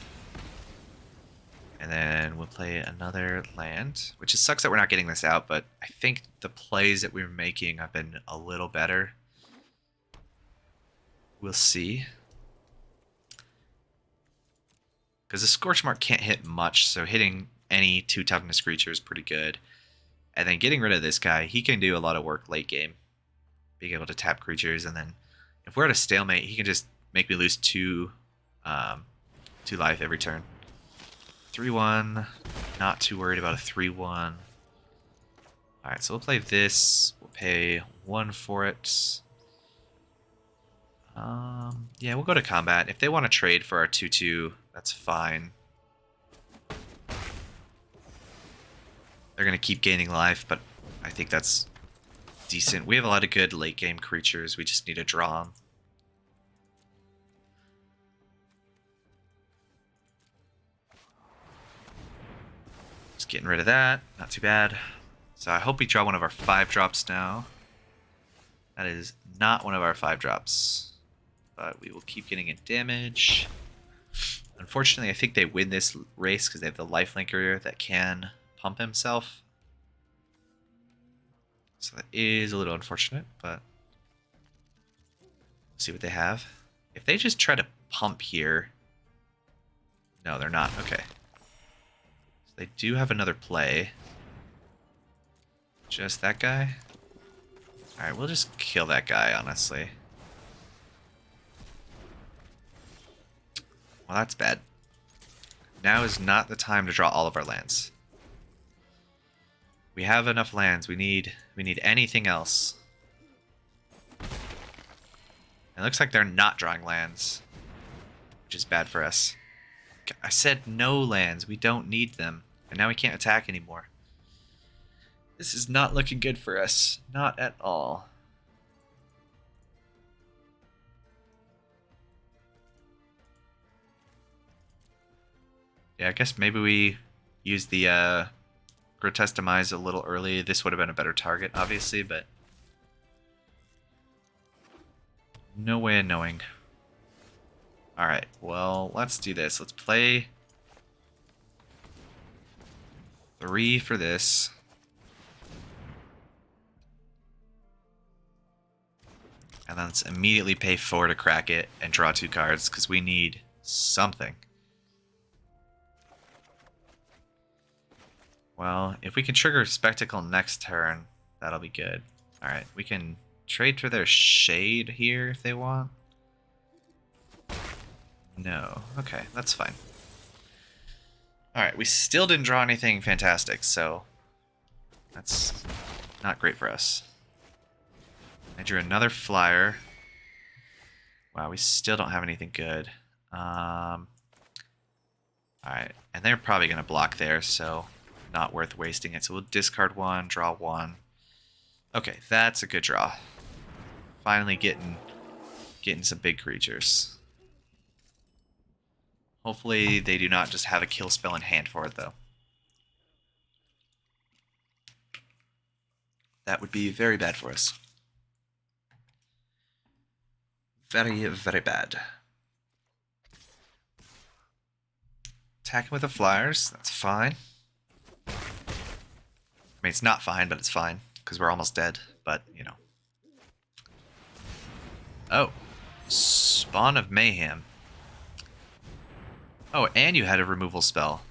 And then we'll play another land, which it sucks that we're not getting this out, but I think the plays that we're making have been a little better. We'll see. Because the Scorch Mark can't hit much, so hitting any 2 toughness creature is pretty good. And then getting rid of this guy, he can do a lot of work late game. Being able to tap creatures, and then if we're at a stalemate, he can just make me lose 2 life every turn. 3/1. Not too worried about a 3/1. Alright, so we'll play this. We'll pay 1 for it. Yeah, we'll go to combat. If they want to trade for our 2/2, that's fine. They're going to keep gaining life, but I think that's decent. We have a lot of good late game creatures. We just need to draw them. Just getting rid of that. Not too bad. So I hope we draw one of our 5-drops now. That is not one of our 5-drops. But we will keep getting it damage. Unfortunately, I think they win this race because they have the lifelinker that can pump himself. So that is a little unfortunate, but let's see what they have. If they just try to pump here... No, they're not. Okay. So they do have another play. Just that guy? Alright, we'll just kill that guy, honestly. Well, that's bad. Now is not the time to draw all of our lands. We have enough lands. We need anything else. It looks like they're not drawing lands, which is bad for us. I said no lands. We don't need them. And now we can't attack anymore. This is not looking good for us. Not at all. Yeah, I guess maybe we use the Grotesque Demise a little early. This would have been a better target, obviously, but no way of knowing. Alright, well, let's do this. Let's play 3 for this. And then let's immediately pay 4 to crack it and draw 2 cards, because we need something. Well, if we can trigger Spectacle next turn, that'll be good. Alright, we can trade for their Shade here if they want. No. Okay, that's fine. Alright, we still didn't draw anything fantastic, so that's not great for us. I drew another flyer. Wow, we still don't have anything good. Alright, and they're probably going to block there, so not worth wasting it. So we'll discard 1, draw 1. Okay, that's a good draw. Finally getting some big creatures. Hopefully they do not just have a kill spell in hand for it, though. That would be very bad for us. Very, very bad. Attacking with the flyers, that's fine. I mean, it's not fine, but it's fine, because we're almost dead, but, you know. Oh. Spawn of Mayhem. Oh, and you had a removal spell.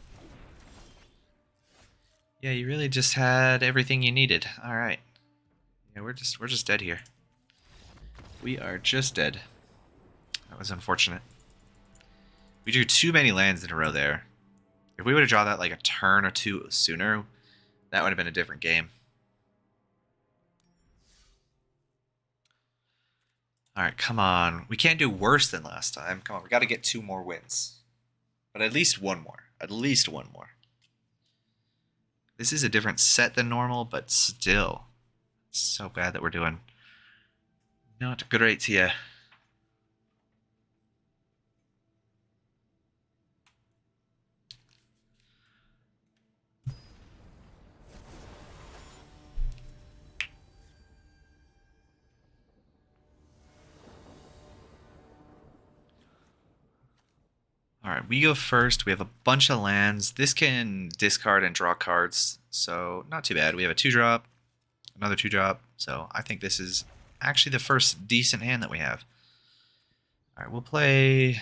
Yeah, you really just had everything you needed. Alright. Yeah, we're just dead here. We are just dead. That was unfortunate. We drew too many lands in a row there. If we would have drawn that like a turn or 2 sooner, that would have been a different game. Alright, come on. We can't do worse than last time. Come on, we got to get 2 more wins. But at least 1 more. At least 1 more. This is a different set than normal, but still. It's so bad that we're doing not great here. Alright, we go first. We have a bunch of lands. This can discard and draw cards, so not too bad. We have a 2-drop, another 2-drop, so I think this is actually the first decent hand that we have. Alright, we'll play...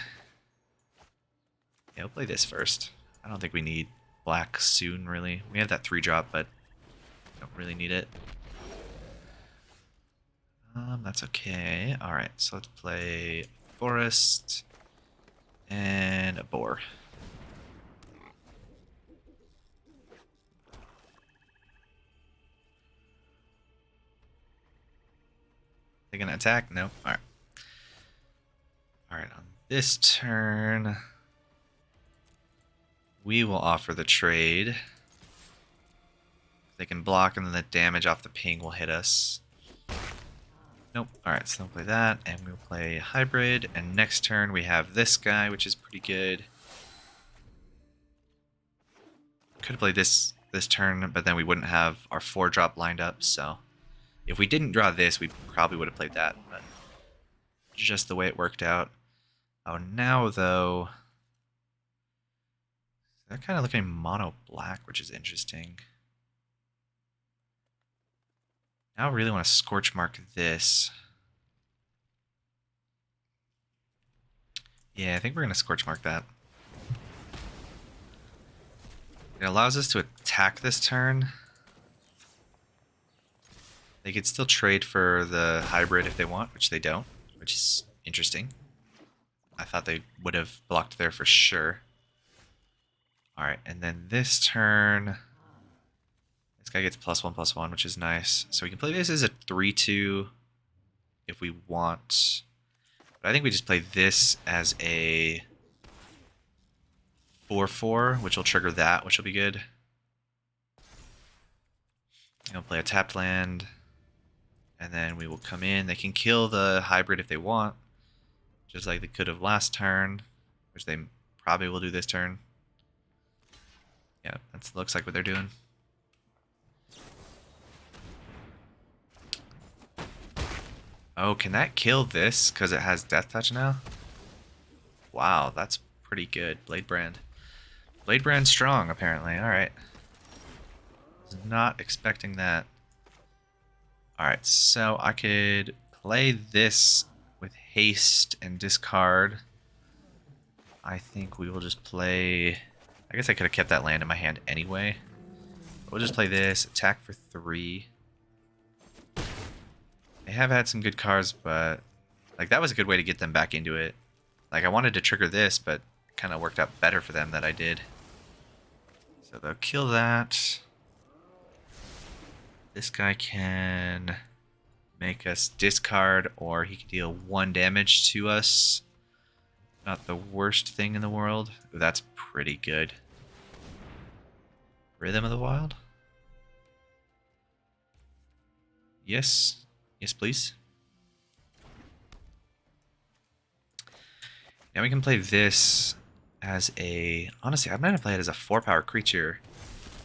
Yeah, we'll play this first. I don't think we need black soon, really. We have that 3-drop, but don't really need it. That's okay. Alright, so let's play Forest and a Boar. They gonna attack? No. Alright. Alright, on this turn, we will offer the trade. They can block, and then the damage off the ping will hit us. Nope. Alright, so we'll play that, and we'll play Hybrid, and next turn we have this guy, which is pretty good. Could have played this turn, but then we wouldn't have our 4-drop lined up, so... If we didn't draw this, we probably would have played that, but... Just the way it worked out. Oh, now, though... They're kind of looking mono black, which is interesting. Now I really want to Scorch Mark this. Yeah, I think we're going to Scorch Mark that. It allows us to attack this turn. They could still trade for the Hybrid if they want, which they don't, which is interesting. I thought they would have blocked there for sure. Alright, and then this turn... This guy gets +1/+1, which is nice. So we can play this as a 3/2 if we want. But I think we just play this as a 4/4, which will trigger that, which will be good. We'll play a tapped land. And then we will come in. They can kill the Hybrid if they want. Just like they could have last turn. Which they probably will do this turn. Yeah, that looks like what they're doing. Oh, can that kill this because it has Death Touch now? Wow, that's pretty good. Blade Brand. Blade Brand strong, apparently. Alright. Was not expecting that. Alright, so I could play this with haste and discard. I think we will just play... I guess I could have kept that land in my hand anyway. We'll just play this, attack for 3. They have had some good cards, but like that was a good way to get them back into it. Like I wanted to trigger this, but it kind of worked out better for them that I did. So they'll kill that. This guy can make us discard, or he can deal 1 damage to us. Not the worst thing in the world. Ooh, that's pretty good. Rhythm of the Wild? Yes. Yes, please. Now we can play this as a... Honestly, I'm going to play it as a 4-power creature,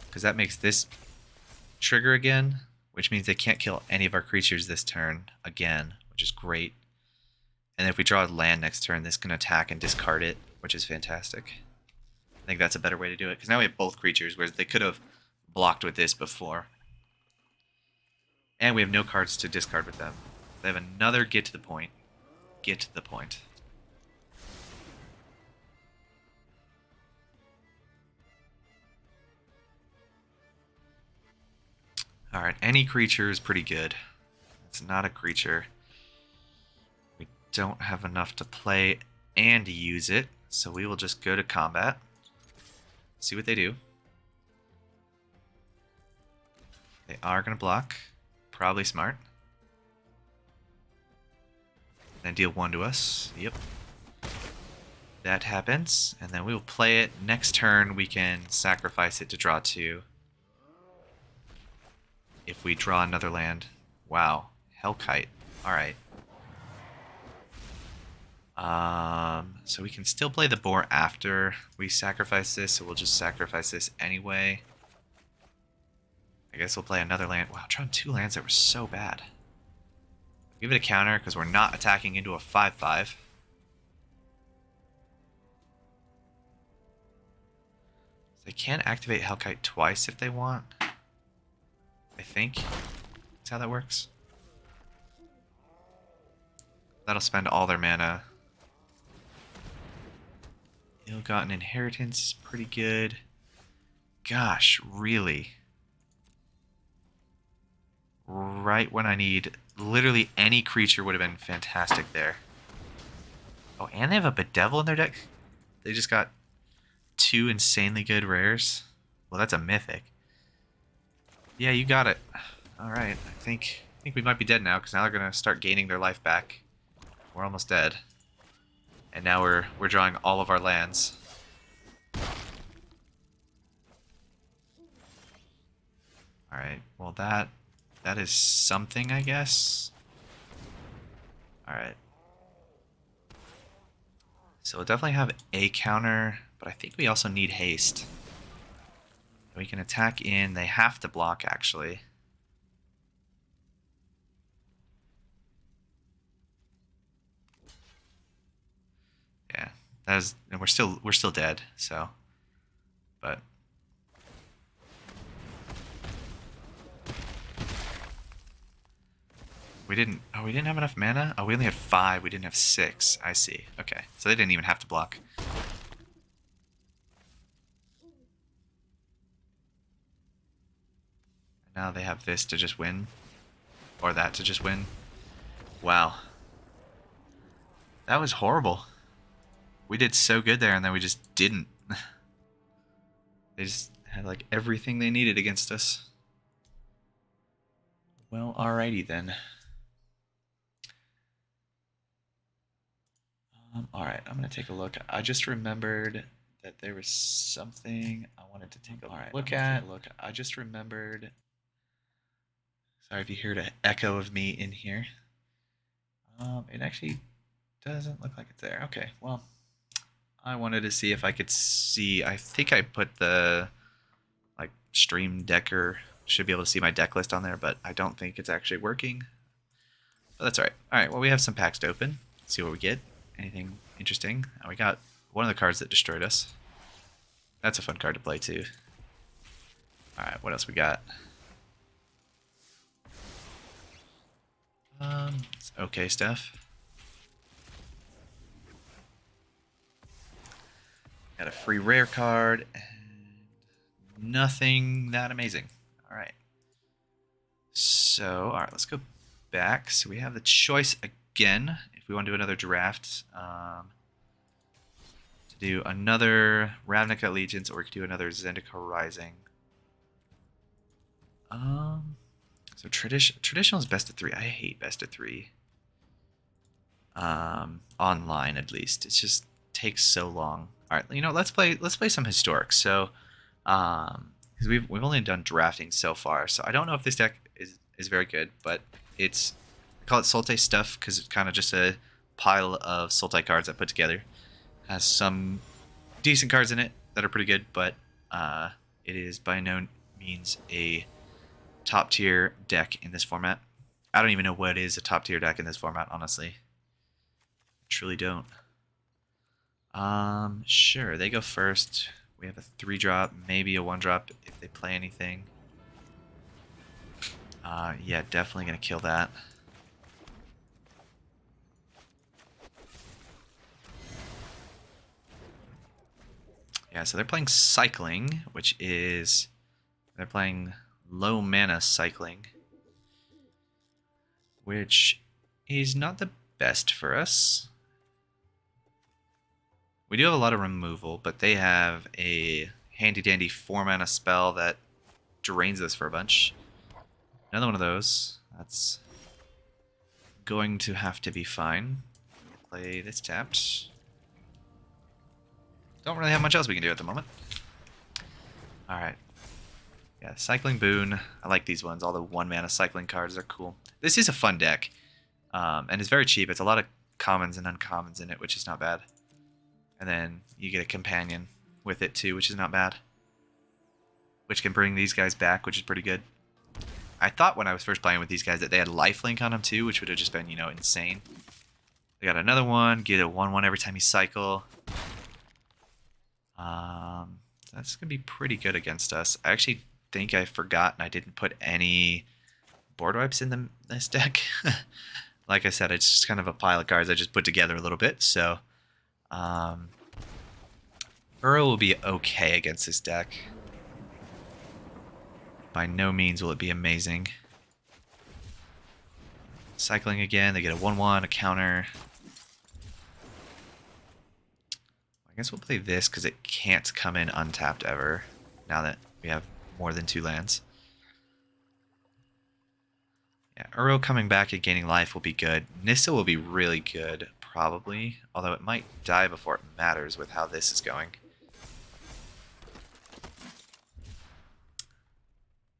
because that makes this trigger again, which means they can't kill any of our creatures this turn again, which is great. And if we draw a land next turn, this can attack and discard it, which is fantastic. I think that's a better way to do it, because now we have both creatures, whereas they could have blocked with this before. And we have no cards to discard with them. They have another Get to the Point. Get to the point. Alright, any creature is pretty good. It's not a creature. We don't have enough to play and use it, so we will just go to combat. See what they do. They are going to block. Probably smart. Then deal 1 to us. Yep. That happens, and then we will play it. Next turn, we can sacrifice it to draw 2. If we draw another land. Wow. Hellkite. Alright. So we can still play the boar after we sacrifice this, so we'll just sacrifice this anyway. I guess we'll play another land. Wow, drawing 2 lands that were so bad. Give it a counter, because we're not attacking into a 5/5. They can activate Hellkite twice if they want. I think that's how that works. That'll spend all their mana. Ill-gotten inheritance is pretty good. Gosh, really? Right when I need literally any creature would have been fantastic there. Oh, and they have a Bedevil in their deck? They just got 2 insanely good rares? Well, that's a mythic. Yeah, you got it. Alright, I think we might be dead now, because now they're going to start gaining their life back. We're almost dead. And now we're drawing all of our lands. Alright, well that is something, I guess. Alright. So we'll definitely have a counter, but I think we also need haste. We can attack in. They have to block, actually. Yeah, that is, and we're still dead. So, but we didn't. Oh, we didn't have enough mana. Oh, we only had 5. We didn't have 6. I see. Okay, so they didn't even have to block. Now they have this to just win, or that to just win. Wow. That was horrible. We did so good there, and then we just didn't. They just had like everything they needed against us. Well, alrighty then. Alright, I'm going to take a look. I just remembered that there was something I wanted to take a look at. I just remembered... Sorry if you heard an echo of me in here. It actually doesn't look like it's there. Okay, well, I wanted to see if I could see... I think I put the like stream decker, should be able to see my deck list on there, but I don't think it's actually working. But that's alright. Alright, well, we have some packs to open. Let's see what we get. Anything interesting. And we got one of the cards that destroyed us. That's a fun card to play too. Alright, what else we got? It's okay stuff. Got a free rare card, and nothing that amazing. Alright. So, alright, let's go back. So we have the choice again, if we want to do another draft. To do another Ravnica Allegiance, or we could do another Zendikar Rising. So traditional is best of 3. I hate best of 3. Online at least, it just takes so long. All right, let's play some historic. So, because we've only done drafting so far, so I don't know if this deck is very good, but I call it Sultai stuff because it's kind of just a pile of Sultai cards I put together. Has some decent cards in it that are pretty good, but it is by no means a top tier deck in this format. I don't even know what is a top tier deck in this format, honestly. Truly don't. Sure, they go first. We have a 3-drop, maybe a 1-drop if they play anything. Yeah, definitely gonna kill that. Yeah, so they're playing Cycling, which is... They're playing low mana Cycling, which is not the best for us. We do have a lot of removal, but they have a handy-dandy 4-mana spell that drains us for a bunch. Another one of those. That's going to have to be fine. Play this tapped. Don't really have much else we can do at the moment. Alright. Yeah, Cycling Boon. I like these ones. All the 1-mana Cycling cards are cool. This is a fun deck. And it's very cheap. It's a lot of commons and uncommons in it, which is not bad. And then you get a companion with it too, which is not bad. Which can bring these guys back, which is pretty good. I thought when I was first playing with these guys that they had lifelink on them too, which would have just been, insane. They got another one, get a 1/1 every time you cycle. That's going to be pretty good against us. I actually think I forgot and I didn't put any board wipes in this deck. Like I said, it's just kind of a pile of cards I just put together a little bit, so... Uro will be okay against this deck. By no means will it be amazing. Cycling again, they get a 1/1, a counter. I guess we'll play this because it can't come in untapped ever, now that we have more than 2 lands. Yeah, Uro coming back and gaining life will be good. Nissa will be really good, probably, although it might die before it matters with how this is going.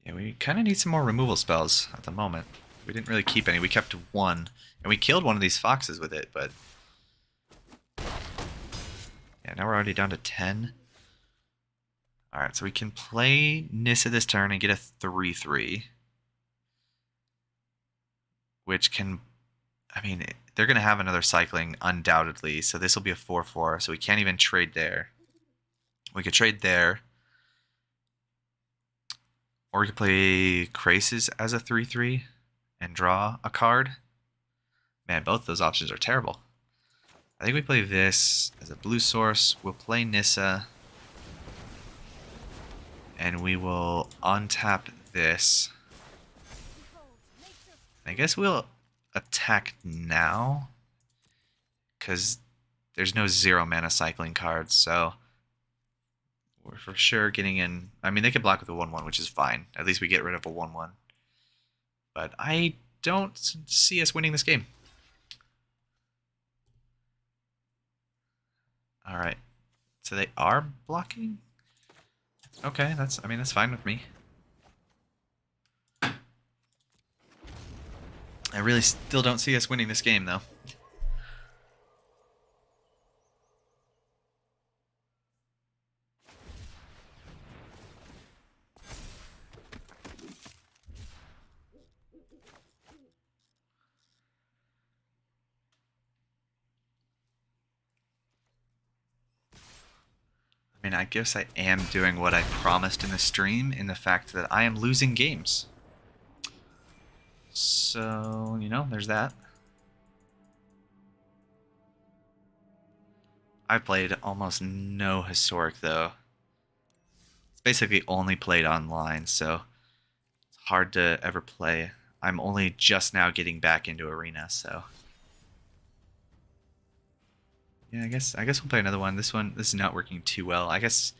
Yeah, we kind of need some more removal spells at the moment. We didn't really keep any. We kept 1. And we killed one of these foxes with it, but... Yeah, now we're already down to 10. Alright, so we can play Nissa this turn and get a 3/3. Which can... I mean, they're going to have another Cycling, undoubtedly, so this will be a 4/4, so we can't even trade there. We could trade there. Or we could play Krasis as a 3/3 and draw a card. Man, both those options are terrible. I think we play this as a blue source. We'll play Nissa. And we will untap this. I guess we'll attack now. Because there's no 0-mana Cycling cards, so... We're for sure getting in... I mean, they could block with a 1/1, which is fine. At least we get rid of a 1/1. But I don't see us winning this game. Alright. So they are blocking? Okay, that's fine with me. I really still don't see us winning this game, though. I mean, I guess I am doing what I promised in the stream in the fact that I am losing games. So, you know, there's that. I played almost no Historic, though. It's basically only played online, so it's hard to ever play. I'm only just now getting back into Arena, so... Yeah, I guess we'll play another one. This is not working too well. I guess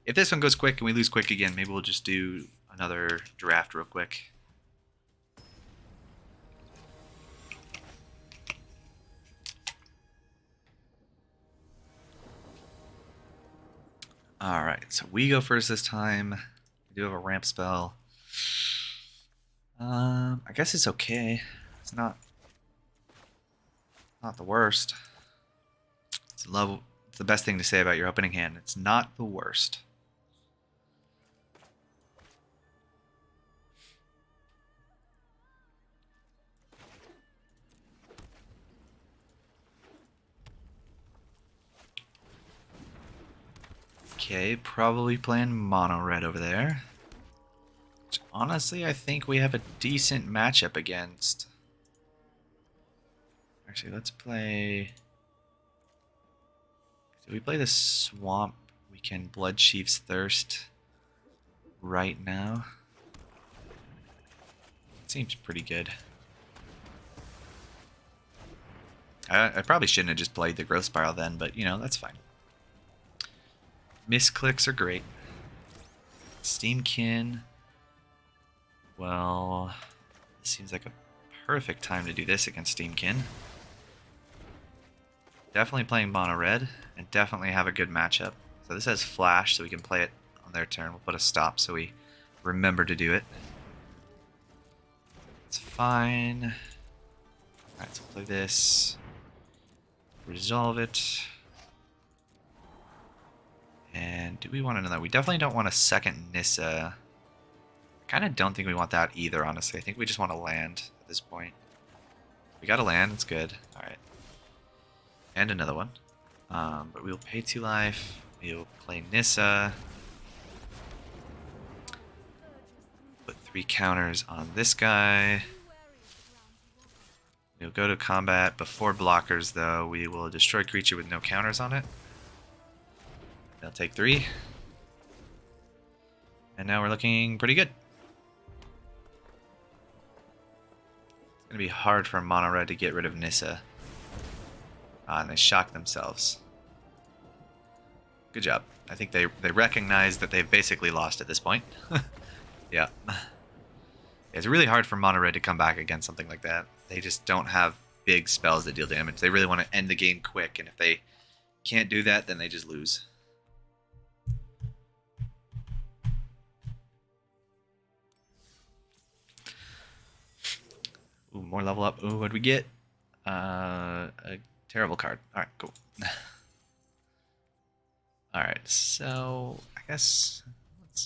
if this one goes quick and we lose quick again, maybe we'll just do another draft real quick. Alright, so we go first this time. We do have a ramp spell. I guess it's okay. It's not the worst. It's the best thing to say about your opening hand. It's not the worst. Okay, probably playing mono red over there. Which honestly, I think we have a decent matchup against. Actually, let's play. So we play the swamp. We can Blood Chief's Thirst right now. Seems pretty good. I probably shouldn't have just played the Growth Spiral then, but you know, that's fine. Misclicks are great. Steamkin. Well, this seems like a perfect time to do this against Steamkin. Definitely playing mono red, and definitely have a good matchup. So this has flash, so we can play it on their turn. We'll put a stop so we remember to do it. It's fine. Alright, so we'll play this. Resolve it. And do we want another? We definitely don't want a second Nissa. Kind of don't think we want that either, honestly. I think we just want to land at this point. We got to land. It's good. All right. And another one. But we'll pay 2 life. We'll play Nissa. Put 3 counters on this guy. We'll go to combat. Before blockers, though, we will destroy creature with no counters on it. They'll take 3. And now we're looking pretty good. It's going to be hard for mono red to get rid of Nissa. And they shock themselves. Good job. I think they recognize that they've basically lost at this point. Yeah. It's really hard for mono red to come back against something like that. They just don't have big spells that deal damage. They really want to end the game quick, and if they can't do that, then they just lose. Ooh, more level up. Ooh, what'd we get? A terrible card. All right, cool. All right, so I guess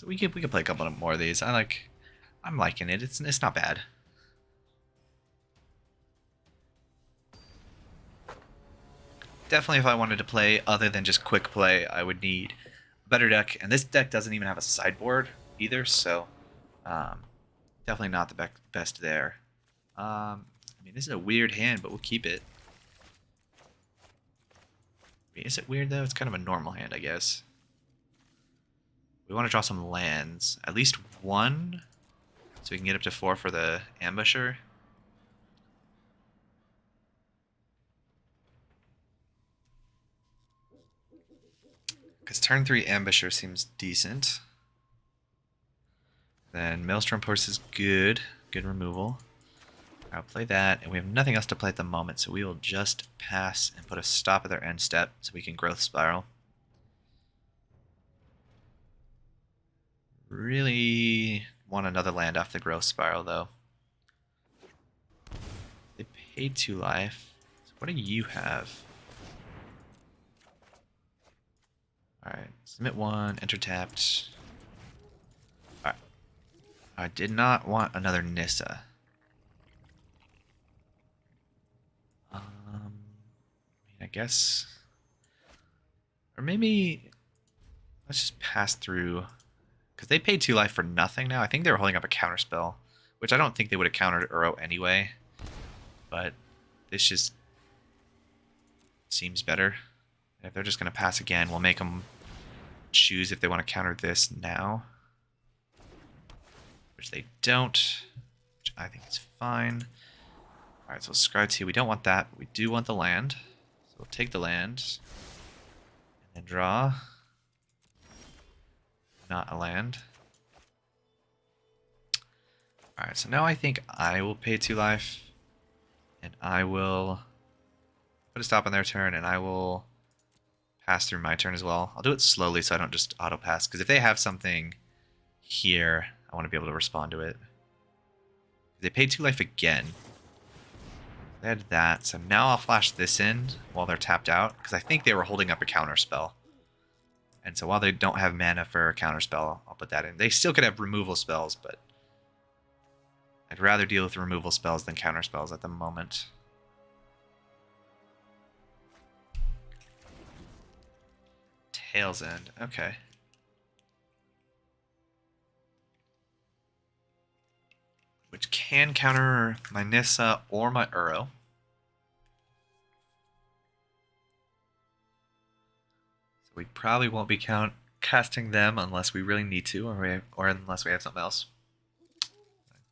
we could play a couple more of these. I'm liking it. It's not bad. Definitely, if I wanted to play other than just quick play, I would need a better deck, and this deck doesn't even have a sideboard either, so definitely not the best there. I mean, this is a weird hand, but we'll keep it. I mean, is it weird, though? It's kind of a normal hand, I guess. We want to draw some lands. At least 1, so we can get up to 4 for the Ambusher. Because turn 3 Ambusher seems decent. Then Maelstrom Horse is good. Good removal. I'll play that, and we have nothing else to play at the moment, so we will just pass and put a stop at their end step so we can Growth Spiral. Really want another land off the Growth Spiral, though. They paid 2 life. So what do you have? Alright, submit 1, enter tapped. Alright. I did not want another Nissa. I guess, or maybe let's just pass through. Because they paid 2 life for nothing now. I think they were holding up a counter spell, which I don't think they would have countered Uro anyway. But this just seems better. And if they're just going to pass again, we'll make them choose if they want to counter this now. Which they don't, which I think is fine. Alright, so we'll scry 2. We don't want that, but we do want the land. So we'll take the land. And then draw. Not a land. Alright, so now I think I will pay 2 life. And I will put a stop on their turn, and I will pass through my turn as well. I'll do it slowly so I don't just auto-pass, because if they have something here, I want to be able to respond to it. They paid 2 life again. They had that, so now I'll flash this in while they're tapped out, because I think they were holding up a counter spell. And so while they don't have mana for a counter spell, I'll put that in. They still could have removal spells, but I'd rather deal with removal spells than counter spells at the moment. Tail's End, okay. Which can counter my Nissa or my Uro. So we probably won't be casting them unless we really need to, or unless we have something else.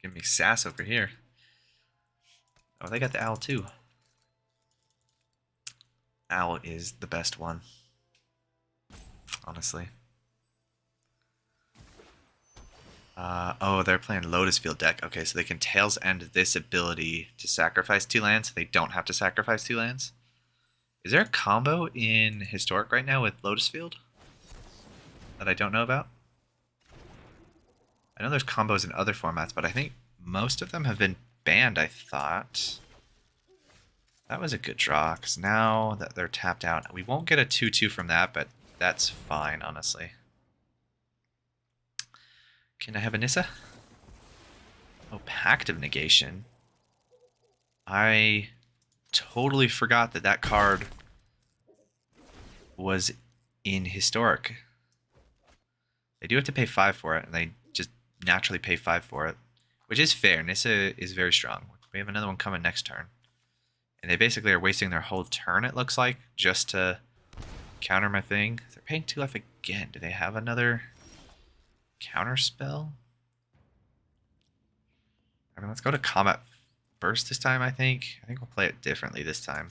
Give me sass over here. Oh, they got the owl too. Owl is the best one, honestly. Oh, they're playing Lotus Field deck. Okay, so they can Tails End this ability to sacrifice 2 lands, so they don't have to sacrifice 2 lands. Is there a combo in Historic right now with Lotus Field that I don't know about? I know there's combos in other formats, but I think most of them have been banned, I thought. That was a good draw, because now that they're tapped out, we won't get a 2-2 from that, but that's fine, honestly. Can I have a Nissa? Oh, Pact of Negation. I totally forgot that that card was in Historic. They do have to pay 5 for it, and they just naturally pay 5 for it, which is fair. Nissa is very strong. We have another one coming next turn. And they basically are wasting their whole turn, it looks like, just to counter my thing. They're paying 2 life again. Do they have another counter spell? I mean, let's go to combat first this time, I think. I think we'll play it differently this time.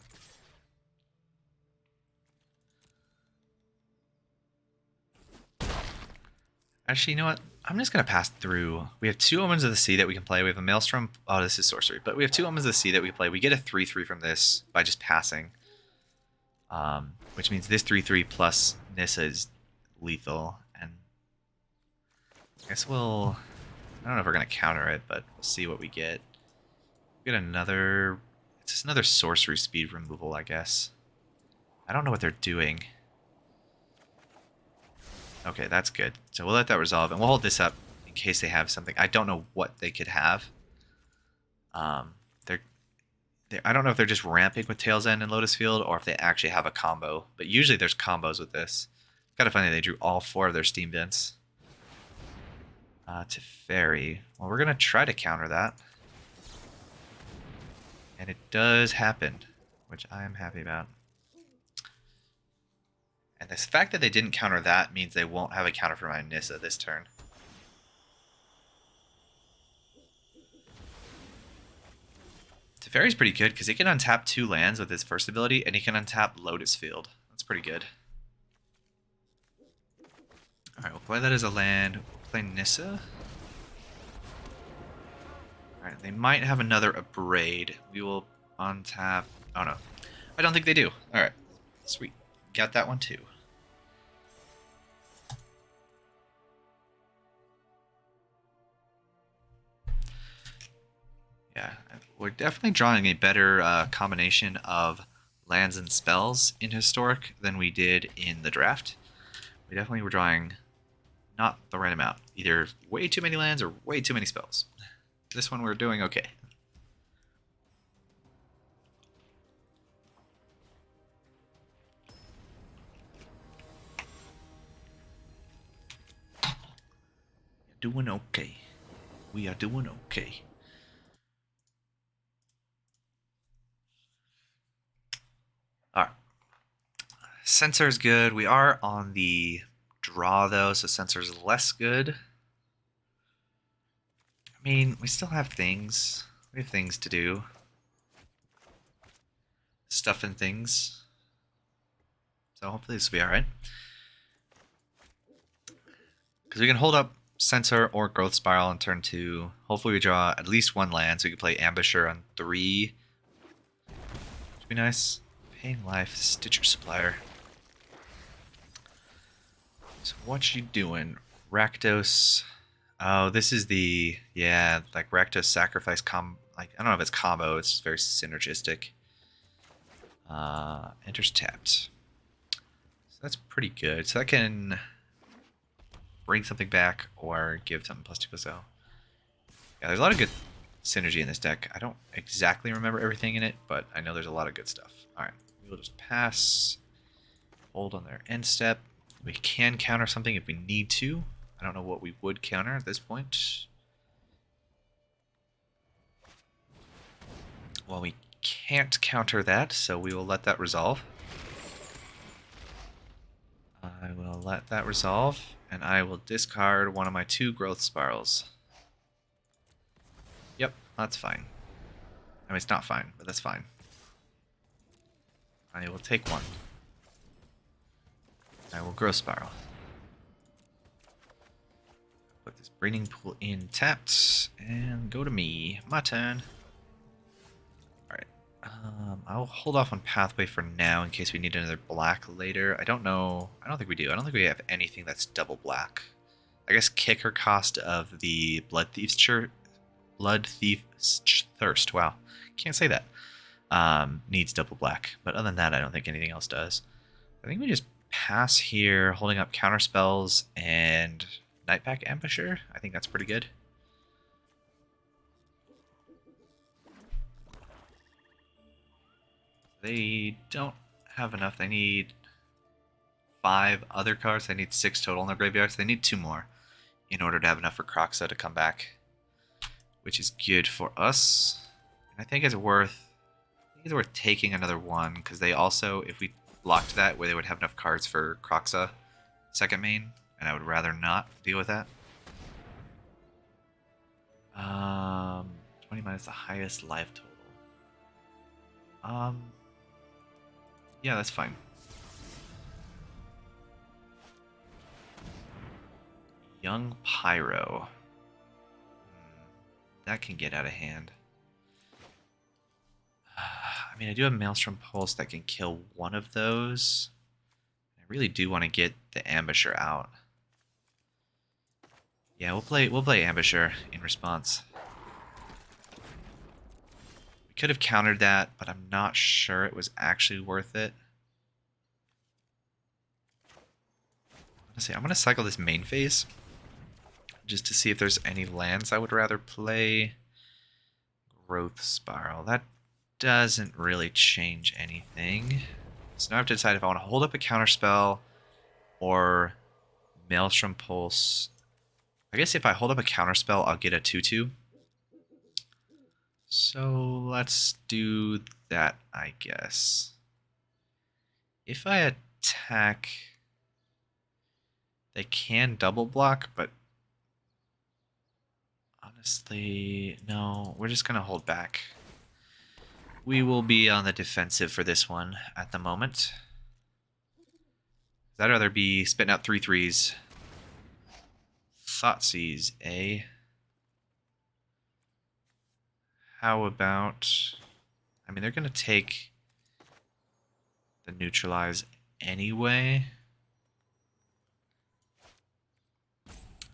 Actually, you know what? I'm just going to pass through. We have 2 Omens of the Sea that we can play. We have a Maelstrom. Oh, this is sorcery. But we have 2 Omens of the Sea that we can play. We get a 3-3 from this by just passing. Which means this 3-3 plus Nissa is lethal. And I guess we'll... I don't know if we're going to counter it, but we'll see what we get. We get another... It's just another sorcery speed removal, I guess. I don't know what they're doing. Okay, that's good. So we'll let that resolve, and we'll hold this up in case they have something. I don't know what they could have. I don't know if they're just ramping with Tail's End and Lotus Field, or if they actually have a combo. But usually there's combos with this. Kind of funny they drew all 4 of their Steam Vents. Teferi. Well, we're going to try to counter that. And it does happen, which I am happy about. And the fact that they didn't counter that means they won't have a counter for my Nissa this turn. Teferi's pretty good because he can untap 2 lands with his first ability, and he can untap Lotus Field. That's pretty good. Alright, we'll play that as a land. We'll play Nissa. Alright, they might have another Abrade. We will untap... Oh no. I don't think they do. Alright, sweet. Got that one too. Yeah, we're definitely drawing a better combination of lands and spells in Historic than we did in the draft. We definitely were drawing not the right amount. Either way too many lands or way too many spells. This one we're doing okay. doing okay. We are doing okay. All right. Sensor is good. We are on the draw though, so sensor is less good. I mean, we still have things. We have things to do. Stuff and things. So hopefully this will be alright. Because we can hold up Sensor or Growth Spiral on turn 2. Hopefully we draw at least one land, so we can play Ambusher on 3. Which would be nice. Paying Life, Stitcher Supplier. So what you doing? Rakdos. Oh, this is the... Yeah, like Rakdos Sacrifice like, I don't know if it's combo, it's just very synergistic. Enters tapped. So that's pretty good. So that can bring something back or give something +2/+0. Yeah, there's a lot of good synergy in this deck. I don't exactly remember everything in it, but I know there's a lot of good stuff. Alright, we'll just pass. Hold on their end step. We can counter something if we need to. I don't know what we would counter at this point. Well, we can't counter that, so we will let that resolve. I will let that resolve, and I will discard one of my 2 Growth Spirals. Yep, that's fine. I mean, it's not fine, but that's fine. I will take 1. I will Growth Spiral. Put this Breeding Pool in tapped, and go to me. My turn. Alright. I'll hold off on Pathway for now in case we need another black later. I don't know. I don't think we do. I don't think we have anything that's double black. I guess kicker cost of the Blood Thief's Thirst. Wow. Can't say that. Needs double black. But other than that, I don't think anything else does. I think we just pass here, holding up counter spells and Nightpack Ambusher. I think that's pretty good. They don't have enough. They need 5 other cards. They need 6 total in their graveyards. They need 2 more in order to have enough for Kroxa to come back, which is good for us. And I think it's worth taking another one, because they also, if we blocked that, where they would have enough cards for Kroxa second main, and I would rather not deal with that. 20 minus the highest life total. Yeah, that's fine. Young Pyro. That can get out of hand. I mean, I do have Maelstrom Pulse that can kill one of those. I really do want to get the Ambusher out. Yeah, we'll play Ambusher in response. We could have countered that, but I'm not sure it was actually worth it. Honestly, I'm going to cycle this main phase just to see if there's any lands I would rather play. Growth Spiral. That doesn't really change anything. So now I have to decide if I want to hold up a counterspell or Maelstrom Pulse. I guess if I hold up a counterspell, I'll get a 2/2. So let's do that, I guess. If I attack, they can double block, but honestly, no, we're just going to hold back. We will be on the defensive for this one at the moment. I'd rather be spitting out 3/3s. Thoughtseize, eh? How about... I mean, they're going to take the neutralize anyway.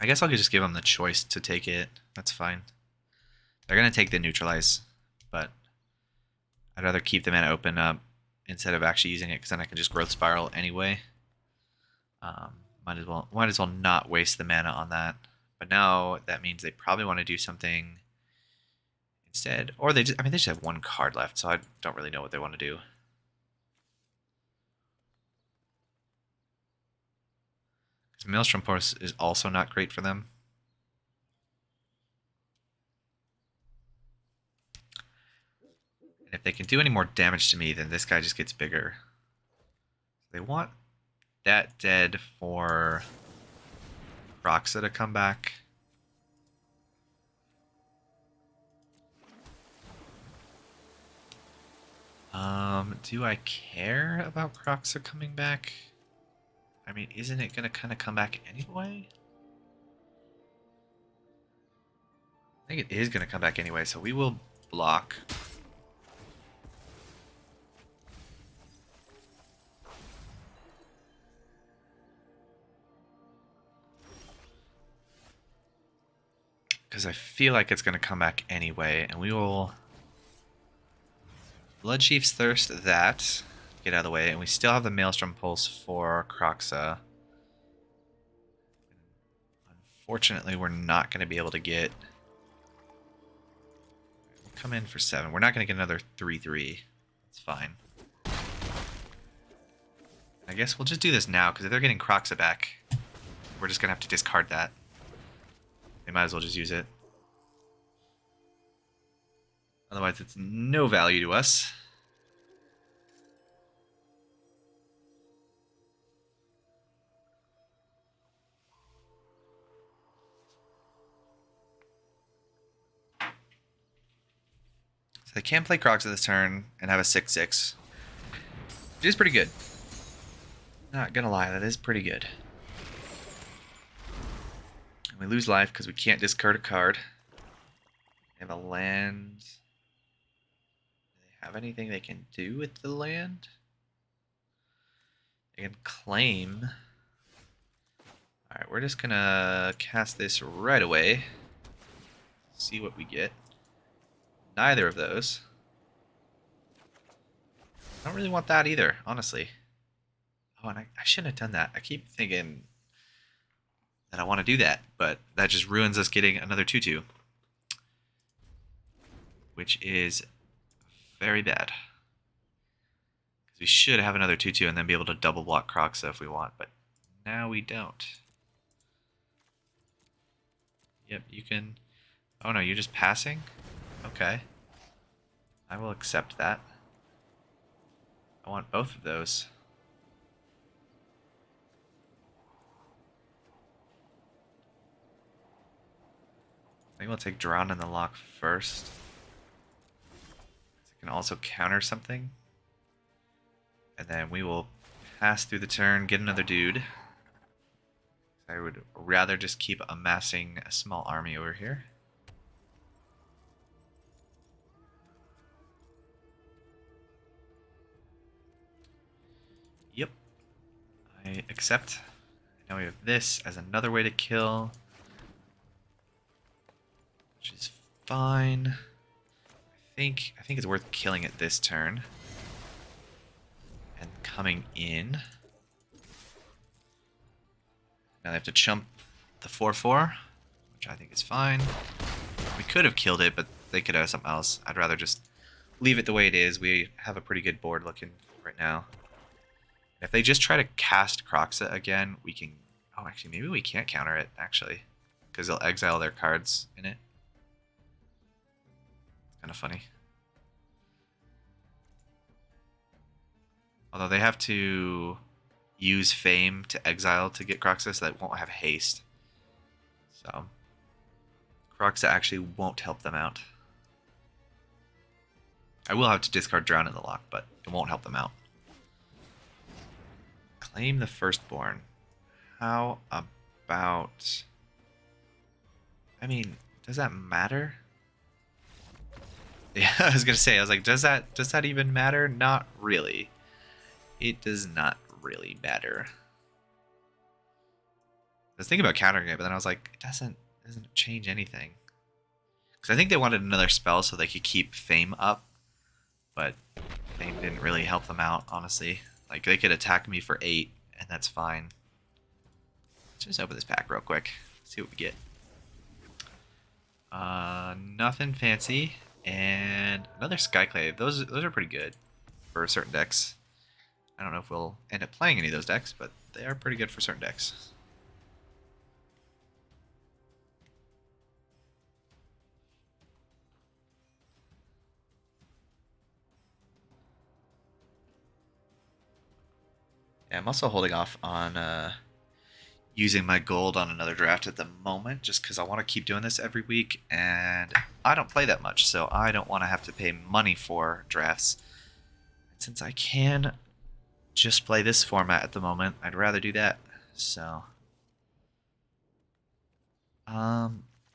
I guess I'll just give them the choice to take it. That's fine. They're going to take the neutralize, but I'd rather keep the mana open up instead of actually using it, because then I can just growth spiral anyway. Might as well not waste the mana on that. But now that means they probably want to do something instead, or they just, I mean, they just have 1 card left, so I don't really know what they want to do. Because Maelstrom Pulse is also not great for them. And if they can do any more damage to me, then this guy just gets bigger. They want that dead for Roxa to come back. Do I care about Croxa coming back? I mean, isn't it gonna kind of come back anyway? I think it is gonna come back anyway, so we will block. Because I feel like it's gonna come back anyway, and we will Bloodchief's Thirst that. Get out of the way, and we still have the Maelstrom Pulse for Croxa. Unfortunately, we're not going to be able to get... We'll come in for 7. We're not going to get another 3-3. That's fine. I guess we'll just do this now, because if they're getting Croxa back, we're just going to have to discard that. They might as well just use it. Otherwise, it's no value to us. So they can play Croxa this turn and have a 6-6. Which is pretty good. Not gonna lie, that is pretty good. And we lose life because we can't discard a card. They have a land. Do they have anything they can do with the land? They can claim. Alright, we're just gonna cast this right away. See what we get. Neither of those. I don't really want that either, honestly. Oh, and I shouldn't have done that. I keep thinking that I want to do that, but that just ruins us getting another 2-2. Which is very bad. Because we should have another 2-2 and then be able to double block Croxa if we want, but now we don't. Yep, you can... Oh no, you're just passing? Okay. I will accept that. I want both of those. I think we'll take Drown in the Lock first. It can also counter something. And then we will pass through the turn, get another dude. I would rather just keep amassing a small army over here. Yep. I accept. Now we have this as another way to kill. Which is fine. I think it's worth killing it this turn. And coming in. Now they have to chump the 4-4, which I think is fine. We could have killed it, but they could have something else. I'd rather just leave it the way it is. We have a pretty good board looking right now. If they just try to cast Croxa again, we can... Oh, actually, maybe we can't counter it, actually. Because they'll exile their cards in it. It's kind of funny. Although they have to use Fame to exile to get Croxa, so that won't have haste. So, Croxa actually won't help them out. I will have to discard Drown in the Lock, but it won't help them out. Claim the Firstborn. How about... I mean, does that matter? Yeah, I was gonna say, I was like, does that even matter? Not really. It does not really matter. I was thinking about countering it, but then I was like, it doesn't change anything. Because I think they wanted another spell so they could keep Fame up, but Fame didn't really help them out, honestly. Like, they could attack me for 8, and that's fine. Let's just open this pack real quick. See what we get. Nothing fancy. And another Skyclave. Those are pretty good for certain decks. I don't know if we'll end up playing any of those decks, but they are pretty good for certain decks. Yeah, I'm also holding off on using my gold on another draft at the moment, just because I want to keep doing this every week, and I don't play that much, so I don't want to have to pay money for drafts. Since I can just play this format at the moment, I'd rather do that. So, I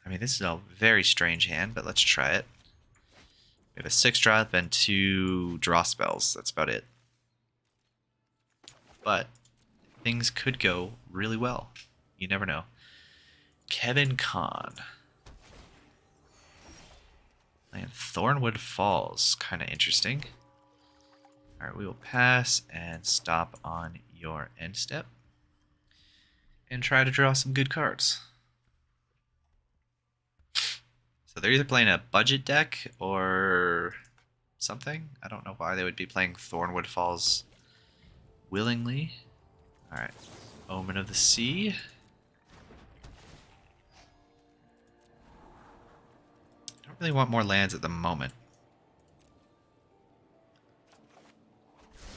mean, this is a very strange hand, but let's try it. We have a 6 drop and 2 draw spells. That's about it. But things could go really well. You never know. Kevin Kahn. And Thornwood Falls. Kind of interesting. Alright, we will pass and stop on your end step. And try to draw some good cards. So they're either playing a budget deck or something. I don't know why they would be playing Thornwood Falls willingly. Alright. Omen of the Sea. I don't really want more lands at the moment.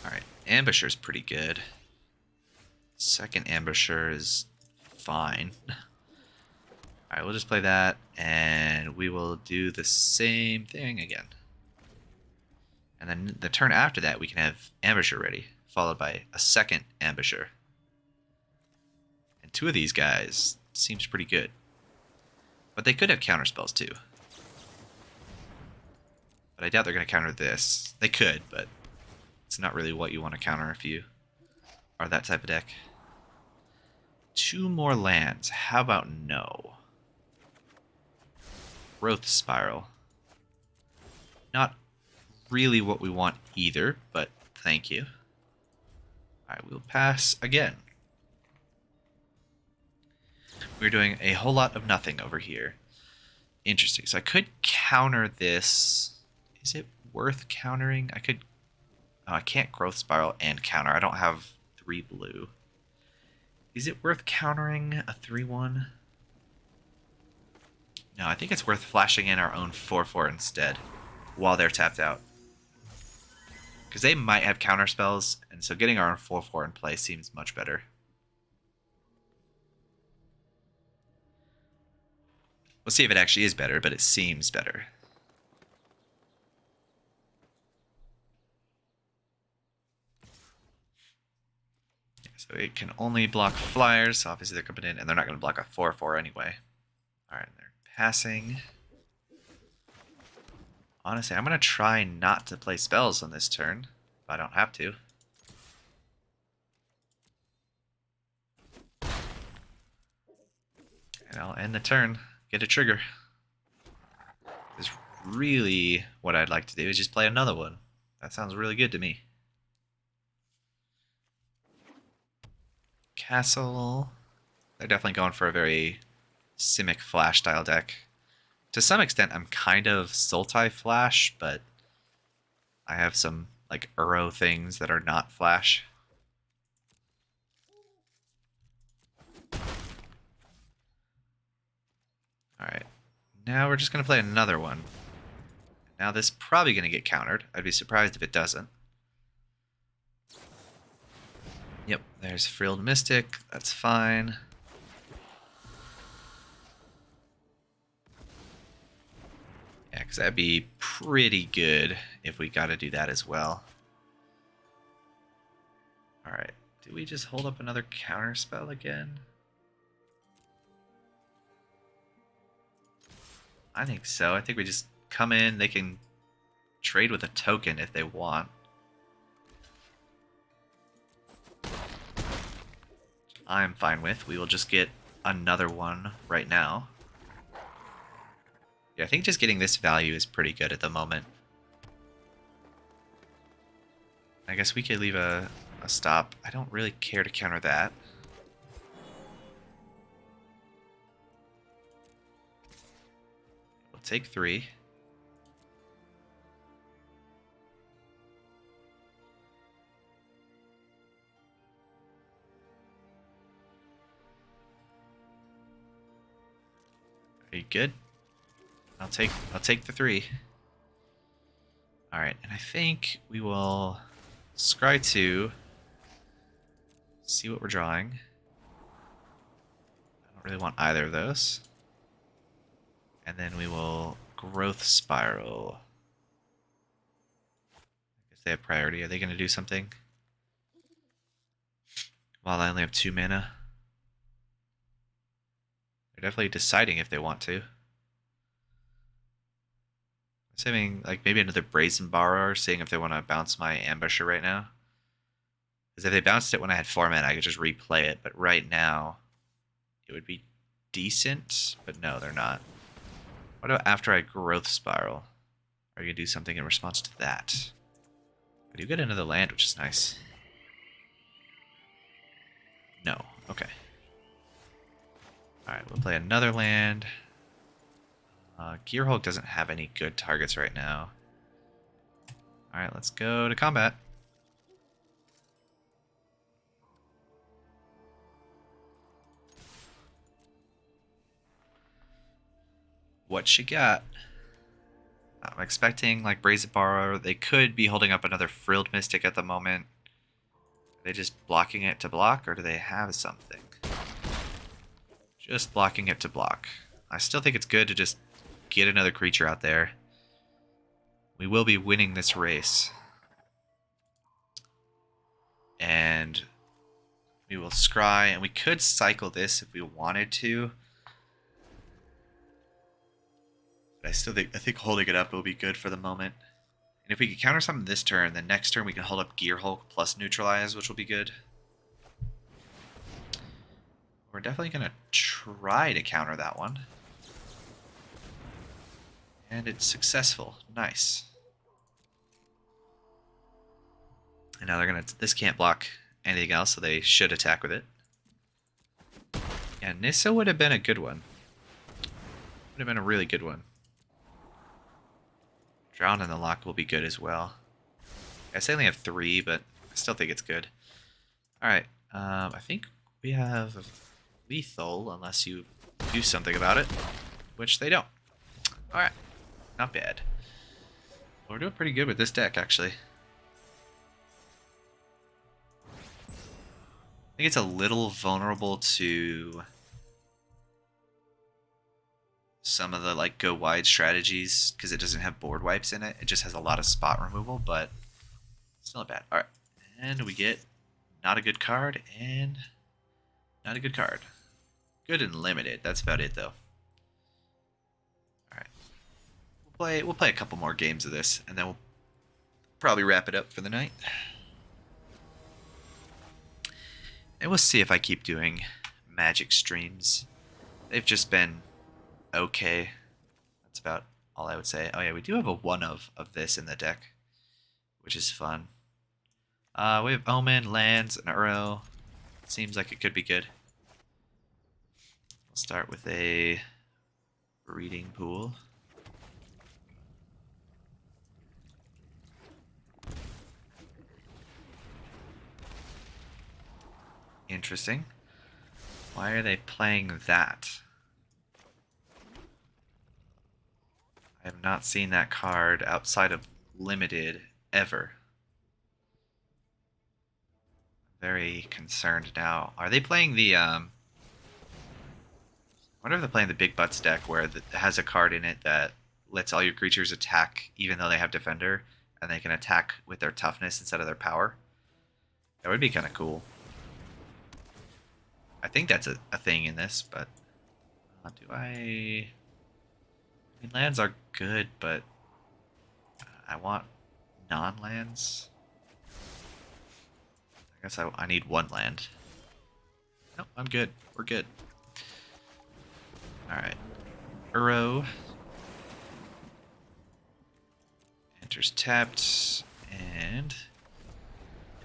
Alright. Ambusher's pretty good. Second Ambusher is fine. Alright, we'll just play that, and we will do the same thing again. And then the turn after that, we can have Ambusher ready, followed by a second Ambusher. And 2 of these guys seems pretty good. But they could have counter spells too. But I doubt they're going to counter this. They could, but it's not really what you want to counter if you are that type of deck. 2 more lands. How about no? Growth Spiral. Not really what we want either, but thank you. Alright, we'll pass again. We're doing a whole lot of nothing over here. Interesting. So I could counter this. Is it worth countering? I could... Oh, I can't Growth Spiral and counter. I don't have 3 blue. Is it worth countering a 3-1? No, I think it's worth flashing in our own 4-4 instead while they're tapped out. Because they might have counter spells, and so getting our own 4-4 in play seems much better. We'll see if it actually is better, but it seems better. So it can only block flyers, so obviously they're coming in, and they're not going to block a 4-4 anyway. Alright, they're passing. Honestly, I'm going to try not to play spells on this turn, if I don't have to. And I'll end the turn, get a trigger. Is really what I'd like to do is just play another one. That sounds really good to me. Castle. They're definitely going for a very Simic Flash style deck. To some extent, I'm kind of Sultai Flash, but I have some like Uro things that are not Flash. Alright. Now we're just going to play another one. Now this is probably going to get countered. I'd be surprised if it doesn't. Yep, there's Frilled Mystic. That's fine. Yeah, because that'd be pretty good if we got to do that as well. Alright, do we just hold up another counter spell again? I think so. I think we just come in. They can trade with a token if they want. I'm fine with. We will just get another one right now. Yeah, I think just getting this value is pretty good at the moment. I guess we could leave a stop. I don't really care to counter that. We'll take 3. Are you good? I'll take the 3. Alright, and I think we will scry 2. See what we're drawing. I don't really want either of those. And then we will growth spiral. I guess they have priority. Are they going to do something? Well, I only have 2 mana. They're definitely deciding if they want to. I'm saving like maybe another Brazen Borrower, seeing if they want to bounce my Ambusher right now. Because if they bounced it when I had 4 mana, I could just replay it. But right now, it would be decent. But no, they're not. What about after I growth spiral? Are you going to do something in response to that? I do get another land, which is nice. No. Okay. Alright, we'll play another land. Gearhulk doesn't have any good targets right now. Alright, let's go to combat. What you got? I'm expecting like Brazen Borrower. They could be holding up another Frilled Mystic at the moment. Are they just blocking it to block, or do they have something? Just blocking it to block. I still think it's good to just get another creature out there. We will be winning this race. And we will scry, and we could cycle this if we wanted to. But I think holding it up will be good for the moment. And if we could counter something this turn, then next turn we can hold up Gearhulk plus neutralize, which will be good. We're definitely going to try to counter that one. And it's successful. Nice. And now they're going to... This can't block anything else, so they should attack with it. Yeah, Nissa would have been a good one. Would have been a really good one. Drown in the Lock will be good as well. I say I only have 3, but I still think it's good. Alright, I think we have lethal, unless you do something about it, which they don't. Alright, not bad. We're doing pretty good with this deck, actually. I think it's a little vulnerable to some of the like go wide strategies because it doesn't have board wipes in it. It just has a lot of spot removal, but still not bad. Alright, and we get not a good card and not a good card. Good and limited. That's about it, though. Alright. We'll play a couple more games of this, and then we'll probably wrap it up for the night. And we'll see if I keep doing Magic streams. They've just been okay. That's about all I would say. Oh yeah, we do have a 1 of this in the deck, which is fun. We have Omen, lands, and Uro. Seems like it could be good. We'll start with a breeding pool. Interesting. Why are they playing that? I have not seen that card outside of limited ever. Very concerned now. Are they playing the I wonder if they're playing the Big Butts deck where it has a card in it that lets all your creatures attack even though they have Defender, and they can attack with their toughness instead of their power. That would be kind of cool. I think that's a thing in this, but do I mean, lands are good, but I want non-lands. I guess I need 1 land. Nope, I'm good. We're good. Alright. Uro enters tapped, and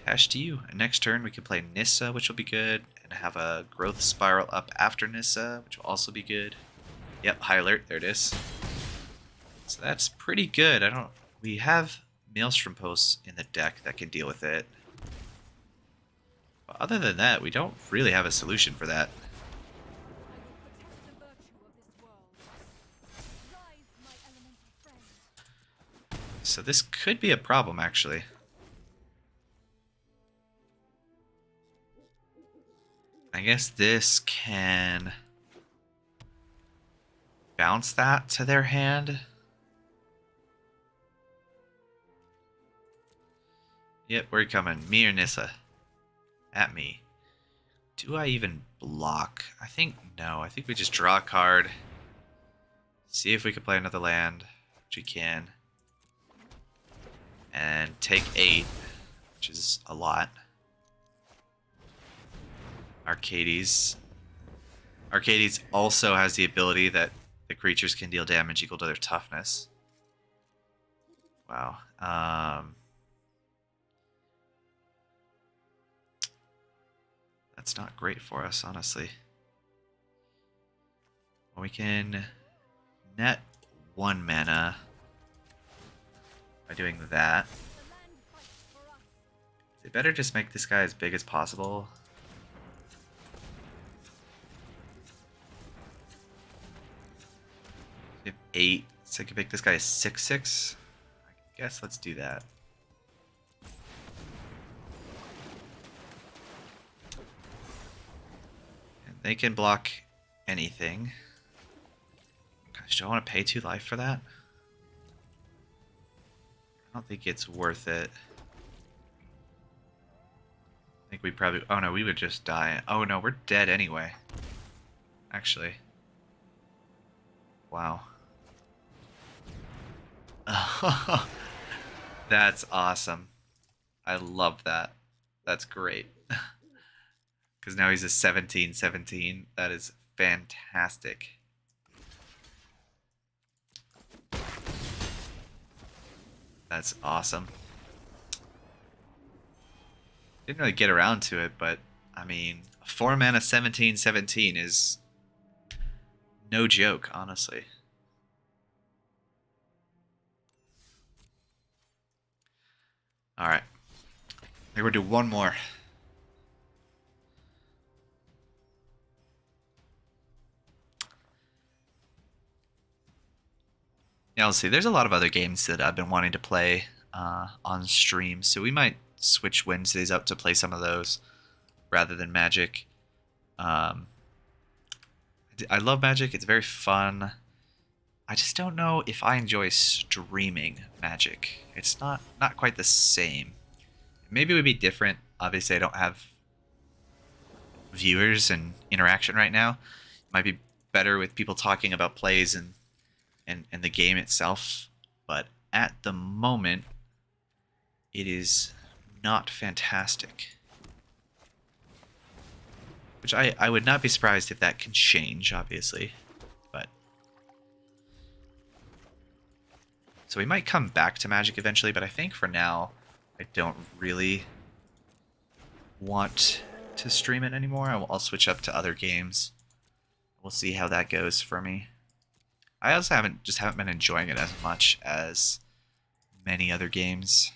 pass to you. And next turn we can play Nissa, which will be good, and have a growth spiral up after Nissa, which will also be good. Yep, high alert, there it is. So that's pretty good. We have Maelstrom Posts in the deck that can deal with it. But other than that, we don't really have a solution for that. So this could be a problem, actually. I guess this can bounce that to their hand. Yep, where you coming? Me or Nissa? At me. Do I even block? I think no. I think we just draw a card. See if we can play another land, which we can. And take 8, which is a lot. Arcades. Arcades also has the ability that the creatures can deal damage equal to their toughness. Wow. That's not great for us, honestly. Well, we can net 1 mana by doing that. Is it better just make this guy as big as possible? We have 8, so I can make this guy 6/6. I guess let's do that. And they can block anything. Gosh, do I want to pay 2 life for that? I don't think it's worth it. I think we probably... Oh no, we would just die. Oh no, we're dead anyway. Actually. Wow. That's awesome. I love that. That's great. Because now he's a 17/17. That is fantastic. That's awesome. Didn't really get around to it, but I mean, 4 mana 17/17 is no joke, honestly. Alright. I think we'll do one more. Yeah, let's see. There's a lot of other games that I've been wanting to play on stream, so we might switch Wednesdays up to play some of those rather than Magic. I love Magic. It's very fun. I just don't know if I enjoy streaming Magic. It's not quite the same. Maybe it would be different. Obviously, I don't have viewers and interaction right now. It might be better with people talking about plays and the game itself. But at the moment, it is not fantastic. Which I would not be surprised if that can change, obviously. But so we might come back to Magic eventually, but I think for now, I don't really want to stream it anymore. I'll switch up to other games. We'll see how that goes for me. I also haven't been enjoying it as much as many other games.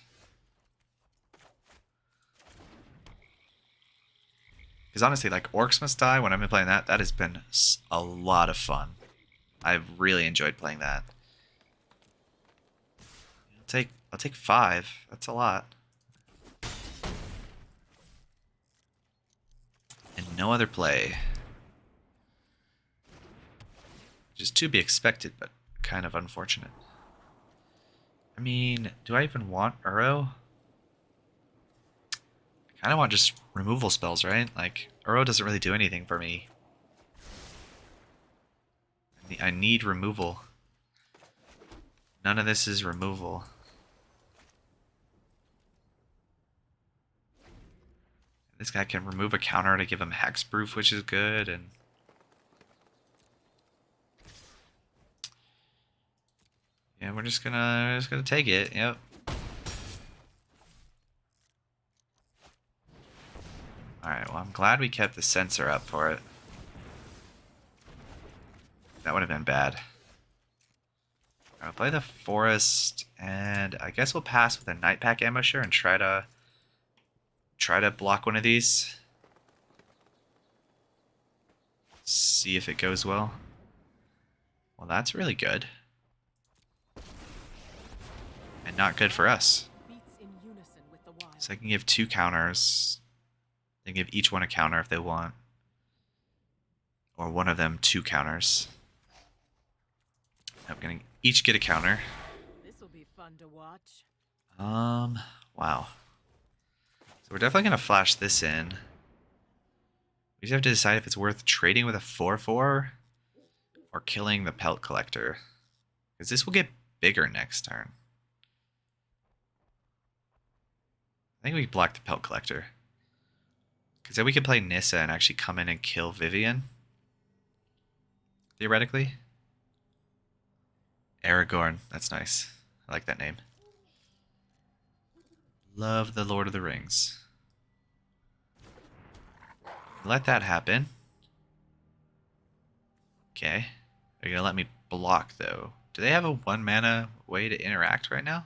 Because honestly, like Orcs Must Die, when I've been playing that, that has been a lot of fun. I've really enjoyed playing that. I'll take 5. That's a lot. And no other play. Which is to be expected, but kind of unfortunate. I mean, do I even want Uro? I kind of want just removal spells, right? Like, Uro doesn't really do anything for me. I need removal. None of this is removal. This guy can remove a counter to give him hexproof, which is good, and yeah, we're just gonna take it. Yep. Alright, well I'm glad we kept the sensor up for it. That would have been bad. I'll play the forest, and I guess we'll pass with a Night Pack Ambusher and try to block one of these. See if it goes well. Well, that's really good. And not good for us. So I can give 2 counters. They can give each one a counter if they want. Or one of them 2 counters. I'm gonna each get a counter. This'll be fun to watch. Wow. So we're definitely gonna flash this in. We just have to decide if it's worth trading with a 4/4 or killing the pelt collector. Because this will get bigger next turn. I think we block the pelt collector. Because then we could play Nissa and actually come in and kill Vivian. Theoretically. Aragorn. That's nice. I like that name. Love the Lord of the Rings. Let that happen. Okay. They're going to let me block, though. Do they have a 1 mana way to interact right now?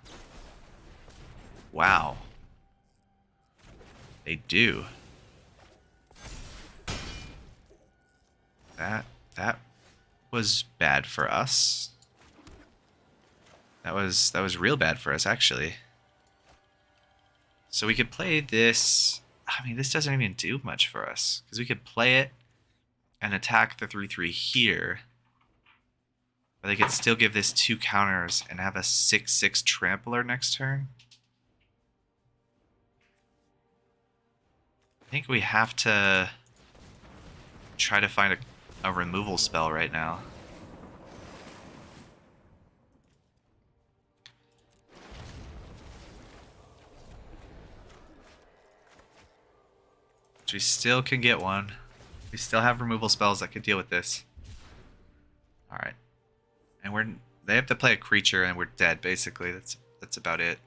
Wow. They do. That was bad for us. That was real bad for us, actually. So we could play this. I mean, this doesn't even do much for us. Because we could play it and attack the 3/3 here. But they could still give this 2 counters and have a 6/6 trampler next turn. I think we have to try to find a removal spell right now. Which we still can get one. We still have removal spells that could deal with this. Alright. And they have to play a creature and we're dead, basically. That's about it.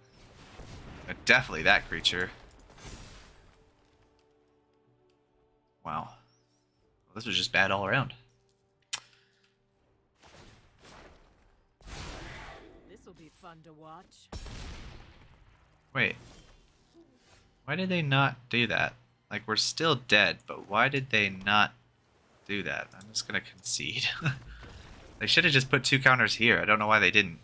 But definitely that creature. Wow. Well, this was just bad all around. This'll be fun to watch. Wait. Why did they not do that? Like, we're still dead, but why did they not do that? I'm just gonna concede. They should have just put 2 counters here. I don't know why they didn't.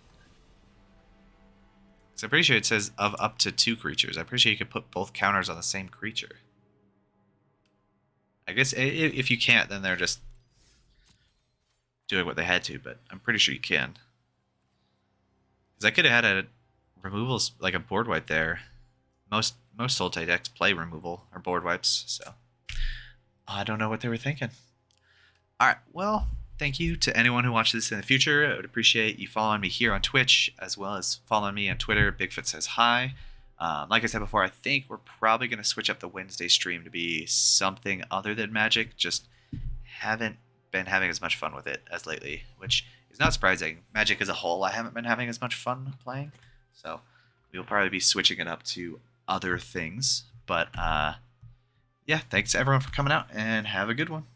Because I'm pretty sure it says of up to 2 creatures. I'm pretty sure you could put both counters on the same creature. I guess if you can't, then they're just doing what they had to, but I'm pretty sure you can. Because I could have had a removal, like a board wipe there. Most Sultai decks play removal or board wipes, so I don't know what they were thinking. Alright, well, thank you to anyone who watches this in the future. I would appreciate you following me here on Twitch, as well as following me on Twitter. Bigfoot says hi. Like I said before, I think we're probably going to switch up the Wednesday stream to be something other than Magic. Just haven't been having as much fun with it as lately, which is not surprising. Magic as a whole, I haven't been having as much fun playing. So we'll probably be switching it up to other things. But yeah, thanks everyone for coming out and have a good one.